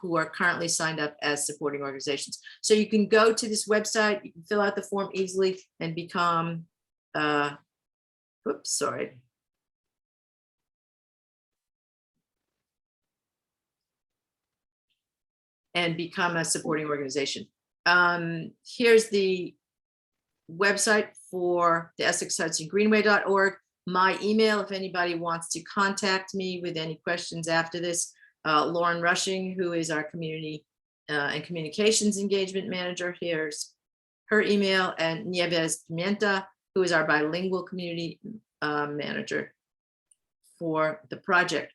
who are currently signed up as supporting organizations. So you can go to this website, you can fill out the form easily and become, oops, sorry. And become a supporting organization. Here's the website for the Essex-Hudson Greenway.org. My email, if anybody wants to contact me with any questions after this, Lauren Rushing, who is our community and communications engagement manager, here's her email, and Nieves Pimienta, who is our bilingual community manager for the project.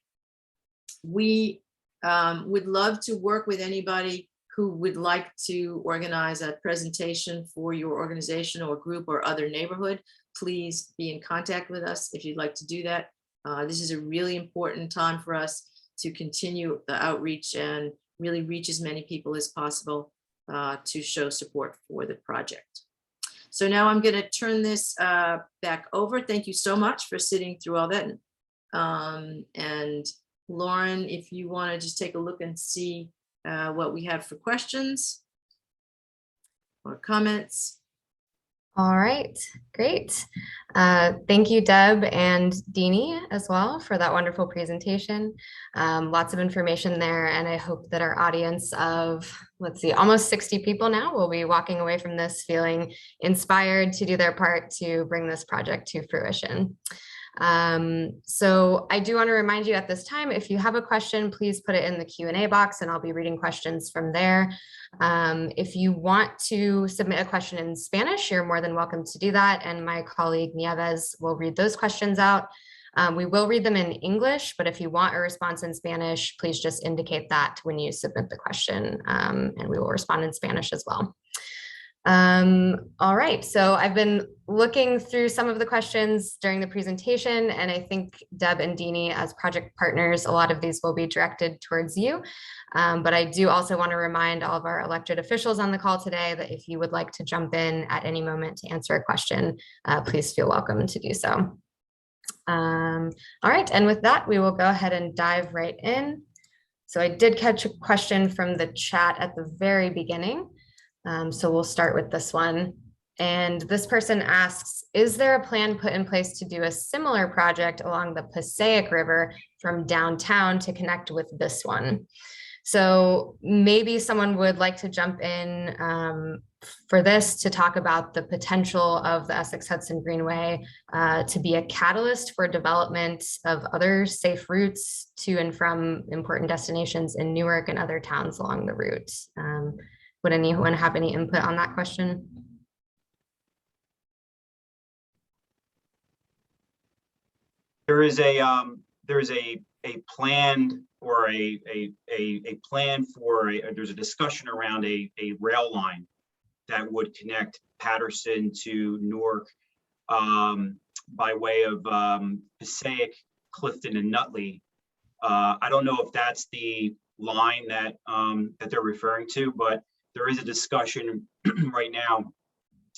We would love to work with anybody who would like to organize a presentation for your organization or group or other neighborhood. Please be in contact with us if you'd like to do that. This is a really important time for us to continue the outreach and really reach as many people as possible to show support for the project. So now I'm going to turn this back over. Thank you so much for sitting through all that. And Lauren, if you want to just take a look and see what we have for questions or comments. All right, great. Thank you, Deb and Deanie as well for that wonderful presentation. Lots of information there, and I hope that our audience of, let's see, almost 60 people now will be walking away from this feeling inspired to do their part to bring this project to fruition. So I do want to remind you at this time, if you have a question, please put it in the Q&A box and I'll be reading questions from there. If you want to submit a question in Spanish, you're more than welcome to do that. And my colleague Nieves will read those questions out. We will read them in English, but if you want a response in Spanish, please just indicate that when you submit the question, and we will respond in Spanish as well. All right, so I've been looking through some of the questions during the presentation, and I think Deb and Deanie, as project partners, a lot of these will be directed towards you. But I do also want to remind all of our elected officials on the call today that if you would like to jump in at any moment to answer a question, please feel welcome to do so. All right, and with that, we will go ahead and dive right in. So I did catch a question from the chat at the very beginning. So we'll start with this one. And this person asks, is there a plan put in place to do a similar project along the Passaic River from downtown to connect with this one? So maybe someone would like to jump in for this to talk about the potential of the Essex-Hudson Greenway to be a catalyst for development of other safe routes to and from important destinations in Newark and other towns along the route. Would anyone have any input on that question? There's a plan or there's a discussion around a rail line that would connect Patterson to Newark by way of Passaic, Clifton, and Nutley. I don't know if that's the line that they're referring to, but there is a discussion right now,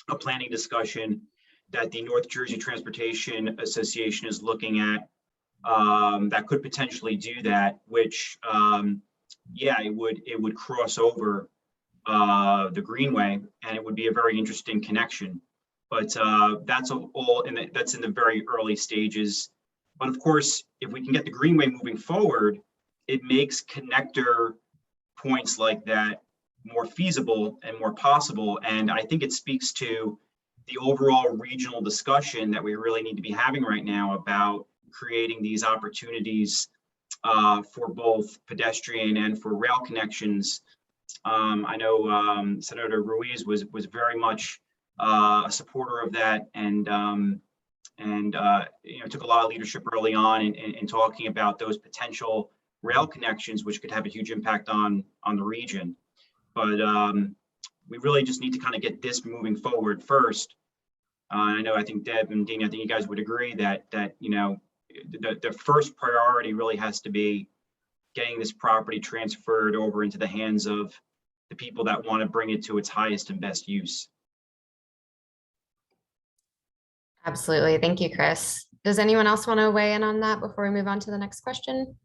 a planning discussion that the North Jersey Transportation Association is looking at that could potentially do that, which, yeah, it would cross over the Greenway, and it would be a very interesting connection. But that's all that's in the very early stages. But of course, if we can get the Greenway moving forward, it makes connector points like that more feasible and more possible. And I think it speaks to the overall regional discussion that we really need to be having right now about creating these opportunities for both pedestrian and for rail connections. I know Senator Ruiz was very much a supporter of that, and you know, took a lot of leadership early on in talking about those potential rail connections, which could have a huge impact on the region. But we really just need to kind of get this moving forward first. I think Deb and Deanie, I think you guys would agree that you know, the first priority really has to be getting this property transferred over into the hands of the people that want to bring it to its highest and best use. Absolutely. Thank you, Chris. Does anyone else want to weigh in on that before we move on to the next question?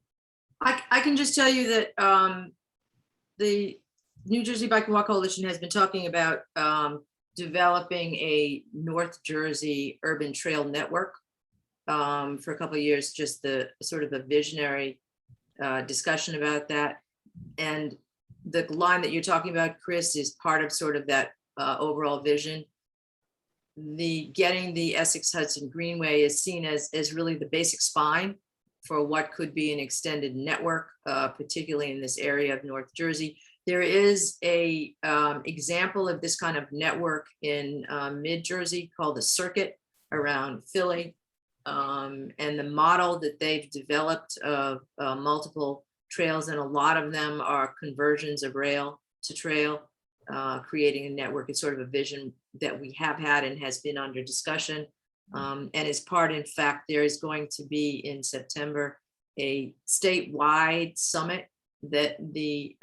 I can just tell you that the New Jersey Bike and Walk Coalition has been talking about developing a North Jersey urban trail network for a couple of years, just the sort of a visionary discussion about that. And the line that you're talking about, Chris, is part of sort of that overall vision. Getting the Essex-Hudson Greenway is seen as really the basic spine for what could be an extended network, particularly in this area of North Jersey. There is a example of this kind of network in mid-Jersey called the Circuit around Philly. And the model that they've developed of multiple trails, and a lot of them are conversions of rail to trail, creating a network. It's sort of a vision that we have had and has been under discussion. And as part, in fact, there is going to be in September a statewide summit that the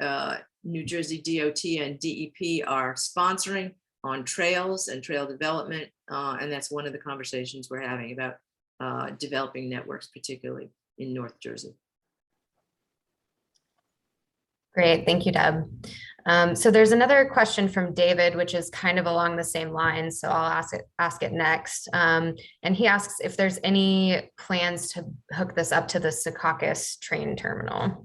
New Jersey DOT and DEP are sponsoring on trails and trail development. And that's one of the conversations we're having about developing networks, particularly in North Jersey. Great, thank you, Deb. So there's another question from David, which is kind of along the same lines, so I'll ask it next. And he asks if there's any plans to hook this up to the Secaucus train terminal.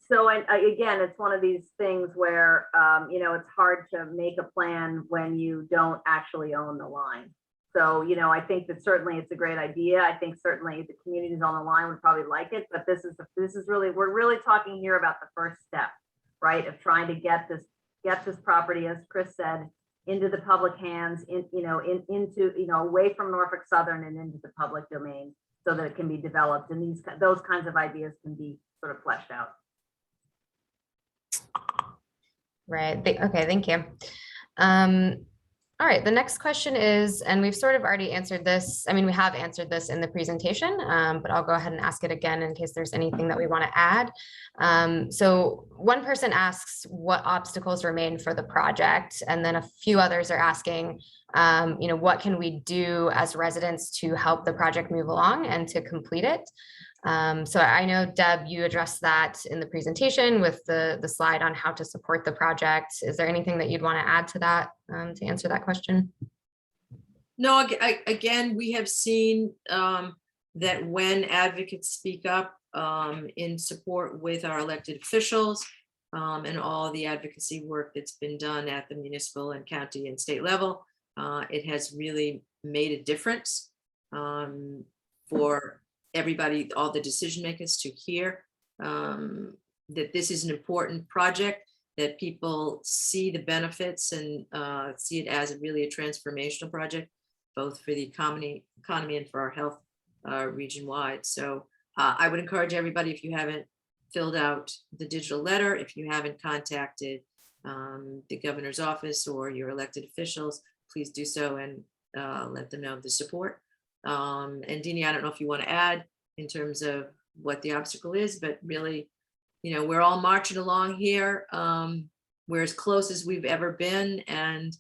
So again, it's one of these things where, you know, it's hard to make a plan when you don't actually own the line. So, you know, I think that certainly it's a great idea. I think certainly the communities on the line would probably like it, but this is really, we're really talking here about the first step, right? Of trying to get this property, as Chris said, into the public hands, into, you know, away from Norfolk Southern and into the public domain so that it can be developed. And those kinds of ideas can be sort of fleshed out. Right, okay, thank you. All right, the next question is, and we've sort of already answered this. I mean, we have answered this in the presentation, but I'll go ahead and ask it again in case there's anything that we want to add. So one person asks what obstacles remain for the project, and then a few others are asking, you know, what can we do as residents to help the project move along and to complete it? So I know, Deb, you addressed that in the presentation with the slide on how to support the project. Is there anything that you'd want to add to that to answer that question? No, again, we have seen that when advocates speak up in support with our elected officials and all the advocacy work that's been done at the municipal and county and state level, it has really made a difference for everybody, all the decision makers, to hear that this is an important project, that people see the benefits and see it as really a transformational project, both for the economy and for our health region wide. So I would encourage everybody, if you haven't filled out the digital letter, if you haven't contacted the governor's office or your elected officials, please do so and let them know of the support. And Deanie, I don't know if you want to add in terms of what the obstacle is, but really, you know, we're all marching along here. We're as close as we've ever been, and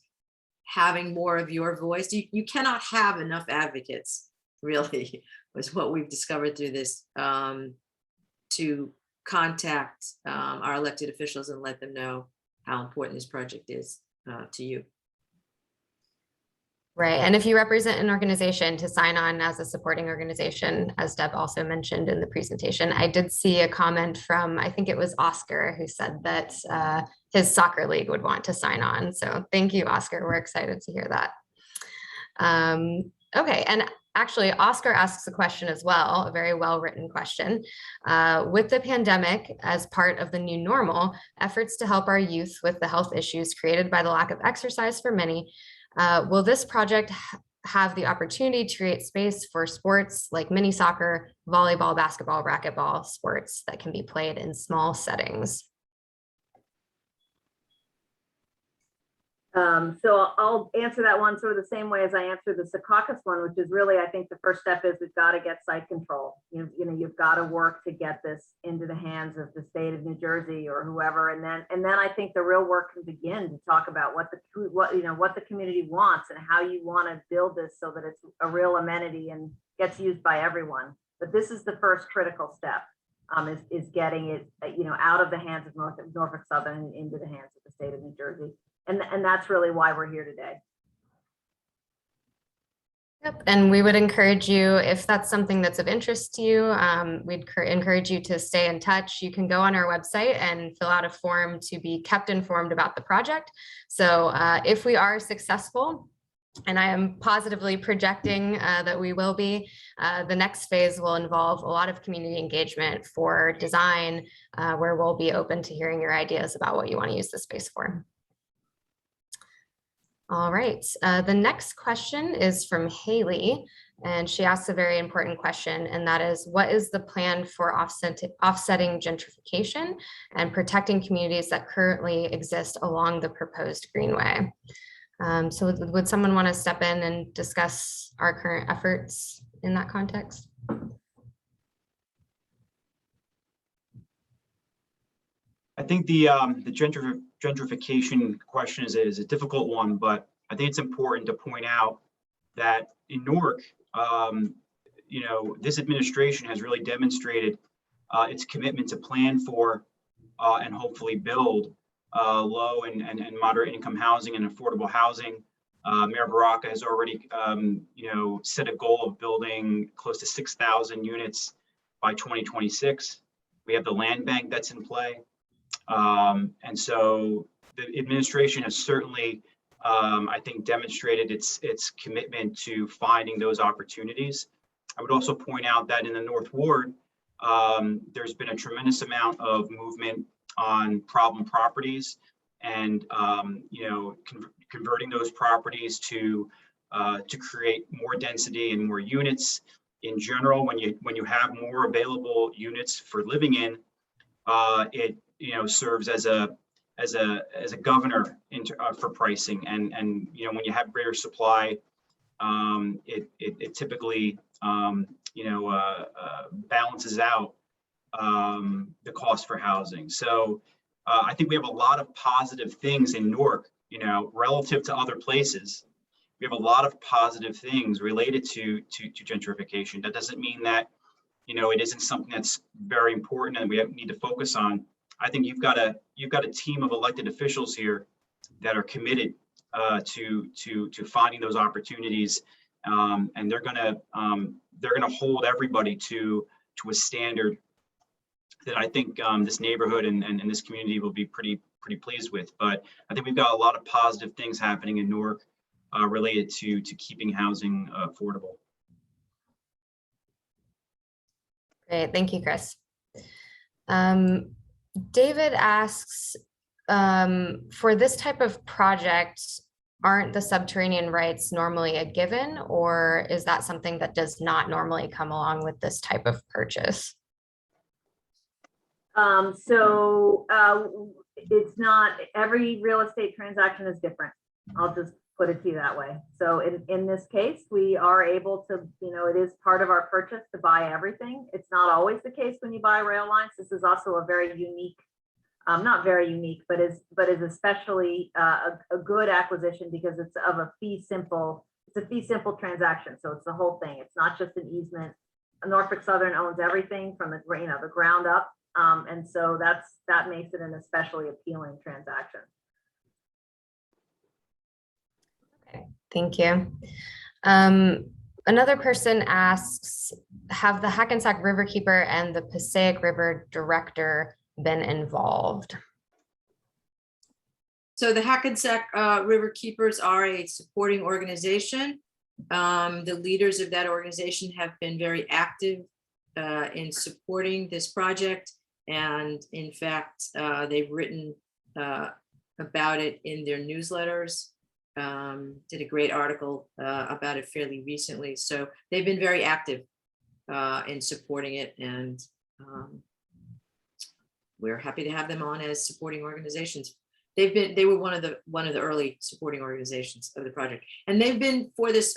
having more of your voice. You cannot have enough advocates, really, was what we've discovered through this, to contact our elected officials and let them know how important this project is to you. Right, and if you represent an organization, to sign on as a supporting organization, as Deb also mentioned in the presentation. I did see a comment from, I think it was Oscar, who said that his soccer league would want to sign on. So thank you, Oscar. We're excited to hear that. Okay, and actually Oscar asks a question as well, a very well-written question. With the pandemic as part of the new normal, efforts to help our youth with the health issues created by the lack of exercise for many, will this project have the opportunity to create space for sports like mini soccer, volleyball, basketball, racquetball sports that can be played in small settings? So I'll answer that one sort of the same way as I answered the Secaucus one, which is really, I think the first step is we've got to get site control. You know, you've got to work to get this into the hands of the state of New Jersey or whoever, and then I think the real work can begin to talk about what the community wants and how you want to build this so that it's a real amenity and gets used by everyone. But this is the first critical step, is getting it, you know, out of the hands of Norfolk Southern and into the hands of the state of New Jersey. And that's really why we're here today. Yep, and we would encourage you, if that's something that's of interest to you, we'd encourage you to stay in touch. You can go on our website and fill out a form to be kept informed about the project. So if we are successful, and I am positively projecting that we will be, the next phase will involve a lot of community engagement for design, where we'll be open to hearing your ideas about what you want to use the space for. All right, the next question is from Haley, and she asks a very important question, and that is, what is the plan for offsetting gentrification and protecting communities that currently exist along the proposed Greenway? So would someone want to step in and discuss our current efforts in that context? I think the gentrification question is a difficult one, but I think it's important to point out that in Newark, you know, this administration has really demonstrated its commitment to plan for and hopefully build low and moderate income housing and affordable housing. Mayor Baraka has already, you know, set a goal of building close to 6,000 units by 2026. We have the land bank that's in play. And so the administration has certainly, I think, demonstrated its commitment to finding those opportunities. I would also point out that in the North Ward, there's been a tremendous amount of movement on problem properties, and you know, converting those properties to create more density and more units. In general, when you have more available units for living in, it, you know, serves as a governor for pricing, and you know, when you have greater supply, it typically you know, balances out the cost for housing. So I think we have a lot of positive things in Newark, you know, relative to other places. We have a lot of positive things related to gentrification. That doesn't mean that, you know, it isn't something that's very important and we need to focus on. I think you've got a team of elected officials here that are committed to finding those opportunities, and they're gonna hold everybody to a standard that I think this neighborhood and this community will be pretty pleased with. But I think we've got a lot of positive things happening in Newark related to keeping housing affordable. Great, thank you, Chris. David asks, for this type of project, aren't the subterranean rights normally a given, or is that something that does not normally come along with this type of purchase? It's not, every real estate transaction is different. I'll just put it to you that way. So in this case, we are able to, you know, it is part of our purchase to buy everything. It's not always the case when you buy rail lines. This is also a very unique, not very unique, but is especially a good acquisition because it's of a fee simple, it's a fee simple transaction. So it's the whole thing. It's not just an easement. Norfolk Southern owns everything from the, you know, the ground up. And so that makes it an especially appealing transaction. Okay, thank you. Another person asks, have the Hackensack Riverkeeper and the Passaic River Director been involved? So the Hackensack River Keepers are a supporting organization. The leaders of that organization have been very active in supporting this project. And in fact, they've written about it in their newsletters, did a great article about it fairly recently. So they've been very active in supporting it, and we're happy to have them on as supporting organizations. They were one of the early supporting organizations of the project, and they've been for this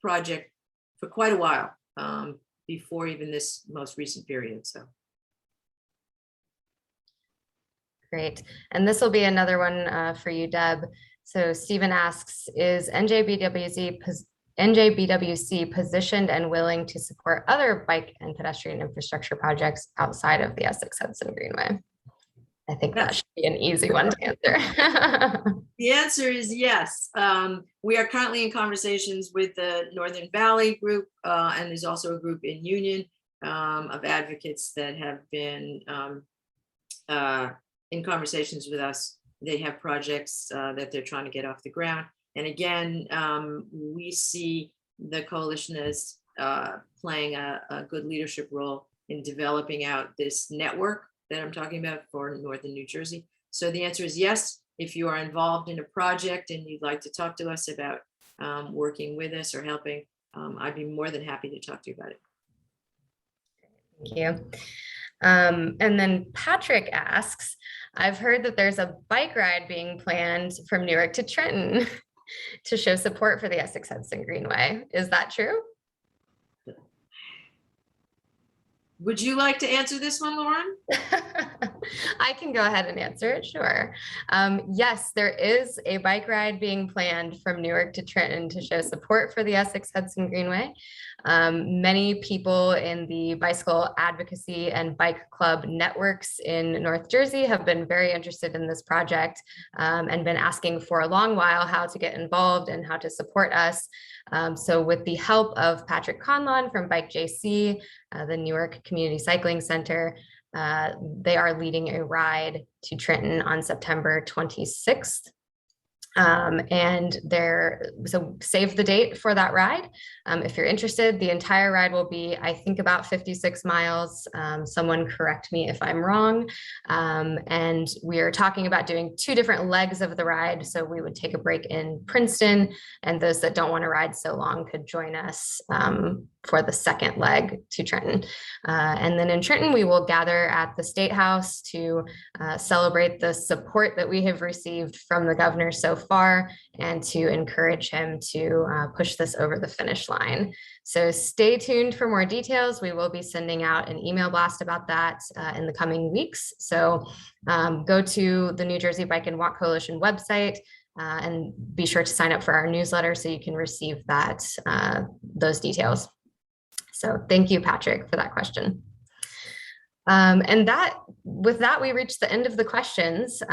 project for quite a while, before even this most recent period. So. Great. And this will be another one for you, Deb. So Stephen asks, is NJBWC positioned and willing to support other bike and pedestrian infrastructure projects outside of the Essex-Hudson Greenway? I think that should be an easy one to answer. The answer is yes. We are currently in conversations with the Northern Valley group, and there's also a group in Union of advocates that have been in conversations with us. They have projects that they're trying to get off the ground. And again, we see the coalition as playing a good leadership role in developing out this network that I'm talking about for Northern New Jersey. So the answer is yes. If you are involved in a project and you'd like to talk to us about working with us or helping, I'd be more than happy to talk to you about it. Thank you. And then Patrick asks, I've heard that there's a bike ride being planned from Newark to Trenton to show support for the Essex-Hudson Greenway. Is that true? Would you like to answer this one, Lauren? I can go ahead and answer it, sure. Yes, there is a bike ride being planned from Newark to Trenton to show support for the Essex-Hudson Greenway. Many people in the bicycle advocacy and bike club networks in North Jersey have been very interested in this project and been asking for a long while how to get involved and how to support us. So with the help of Patrick Conlon from Bike JC, the Newark Community Cycling Center, they are leading a ride to Trenton on September 26th. And so save the date for that ride. If you're interested, the entire ride will be, I think, about 56 miles. Someone correct me if I'm wrong. And we are talking about doing 2 different legs of the ride. So we would take a break in Princeton, and those that don't want to ride so long could join us for the second leg to Trenton. And then in Trenton, we will gather at the State House to celebrate the support that we have received from the governor so far and to encourage him to push this over the finish line. So stay tuned for more details. We will be sending out an email blast about that in the coming weeks. So go to the New Jersey Bike and Walk Coalition website and be sure to sign up for our newsletter so you can receive that those details. So thank you, Patrick, for that question. And with that, we reached the end of the questions.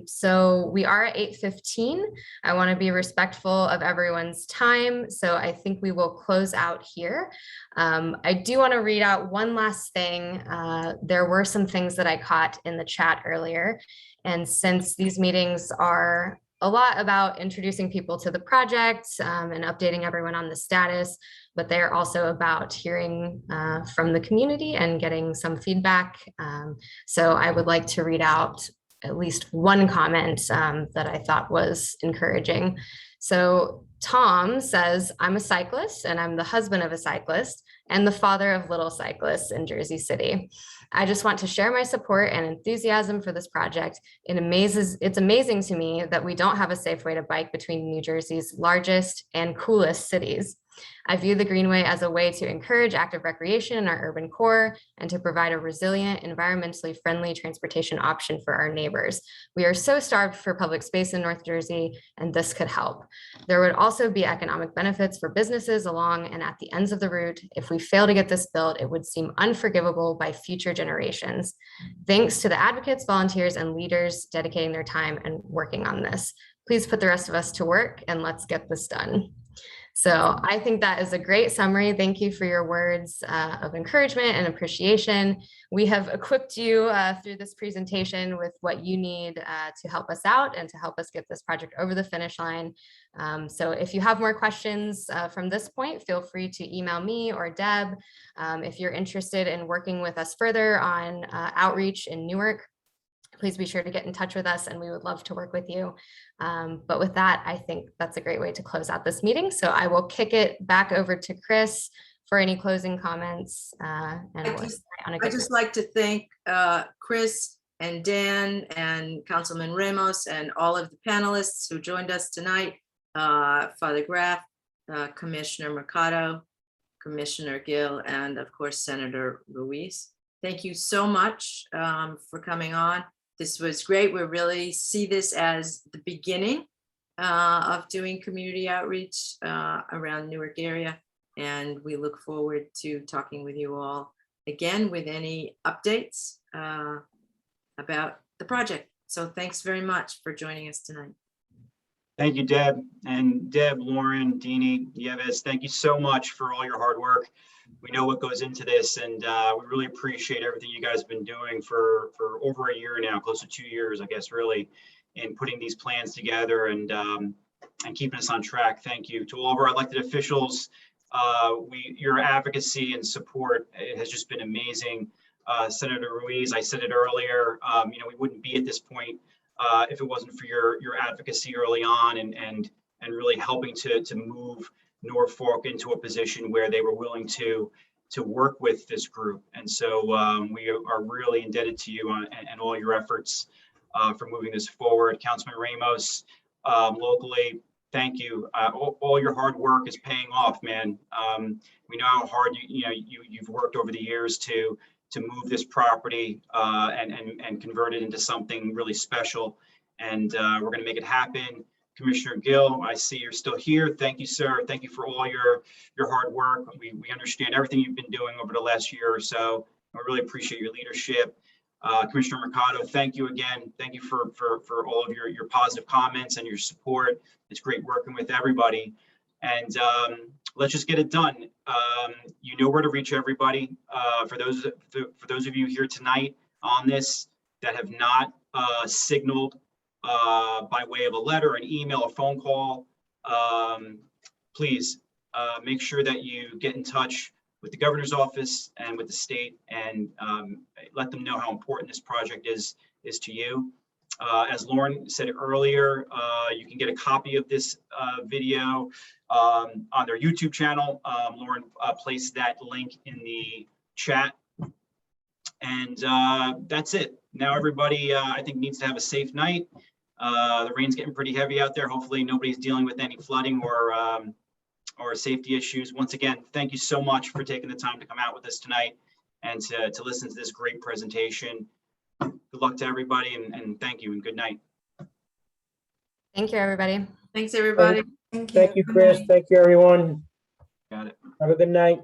So we are at 8:15. I want to be respectful of everyone's time. So I think we will close out here. I do want to read out one last thing. There were some things that I caught in the chat earlier. And since these meetings are a lot about introducing people to the project and updating everyone on the status, but they're also about hearing from the community and getting some feedback. So I would like to read out at least one comment that I thought was encouraging. So Tom says, I'm a cyclist and I'm the husband of a cyclist and the father of little cyclists in Jersey City. I just want to share my support and enthusiasm for this project. It's amazing to me that we don't have a safe way to bike between New Jersey's largest and coolest cities. I view the Greenway as a way to encourage active recreation in our urban core and to provide a resilient, environmentally friendly transportation option for our neighbors. We are so starved for public space in North Jersey, and this could help. There would also be economic benefits for businesses along and at the ends of the route. If we fail to get this built, it would seem unforgivable by future generations. Thanks to the advocates, volunteers, and leaders dedicating their time and working on this. Please put the rest of us to work and let's get this done. So I think that is a great summary. Thank you for your words of encouragement and appreciation. We have equipped you through this presentation with what you need to help us out and to help us get this project over the finish line. So if you have more questions from this point, feel free to email me or Deb. If you're interested in working with us further on outreach in Newark, please be sure to get in touch with us and we would love to work with you. But with that, I think that's a great way to close out this meeting. So I will kick it back over to Chris for any closing comments. I'd just like to thank Chris and Dan and Councilman Ramos and all of the panelists who joined us tonight, Father Graff, Commissioner Mercado, Commissioner Gill, and of course, Senator Ruiz. Thank you so much for coming on. This was great. We really see this as the beginning of doing community outreach around Newark area. And we look forward to talking with you all again with any updates about the project. So thanks very much for joining us tonight. Thank you, Deb. And Deb, Lauren, Deanie, Nieves, thank you so much for all your hard work. We know what goes into this, and we really appreciate everything you guys have been doing for over a year now, close to 2 years, I guess, really, in putting these plans together and keeping us on track. Thank you to all of our elected officials. Your advocacy and support, it has just been amazing. Senator Ruiz, I said it earlier, we wouldn't be at this point if it wasn't for your advocacy early on and really helping to move Norfolk into a position where they were willing to work with this group. And so we are really indebted to you and all your efforts for moving this forward. Councilman Ramos, locally, thank you. All your hard work is paying off, man. We know how hard you've worked over the years to move this property and convert it into something really special. And we're going to make it happen. Commissioner Gill, I see you're still here. Thank you, sir. Thank you for all your hard work. We understand everything you've been doing over the last year or so. I really appreciate your leadership. Commissioner Mercado, thank you again. Thank you for all of your positive comments and your support. It's great working with everybody. And let's just get it done. You know where to reach everybody. For those of you here tonight on this that have not signaled by way of a letter, an email, a phone call, please make sure that you get in touch with the governor's office and with the state and let them know how important this project is to you. As Lauren said earlier, you can get a copy of this video on their YouTube channel. Lauren placed that link in the chat. And that's it. Now everybody, I think, needs to have a safe night. The rain's getting pretty heavy out there. Hopefully nobody's dealing with any flooding or safety issues. Once again, thank you so much for taking the time to come out with us tonight and to listen to this great presentation. Good luck to everybody, and thank you and good night. Thank you, everybody. Thanks, everybody. Thank you, Chris. Thank you, everyone. Got it. Have a good night.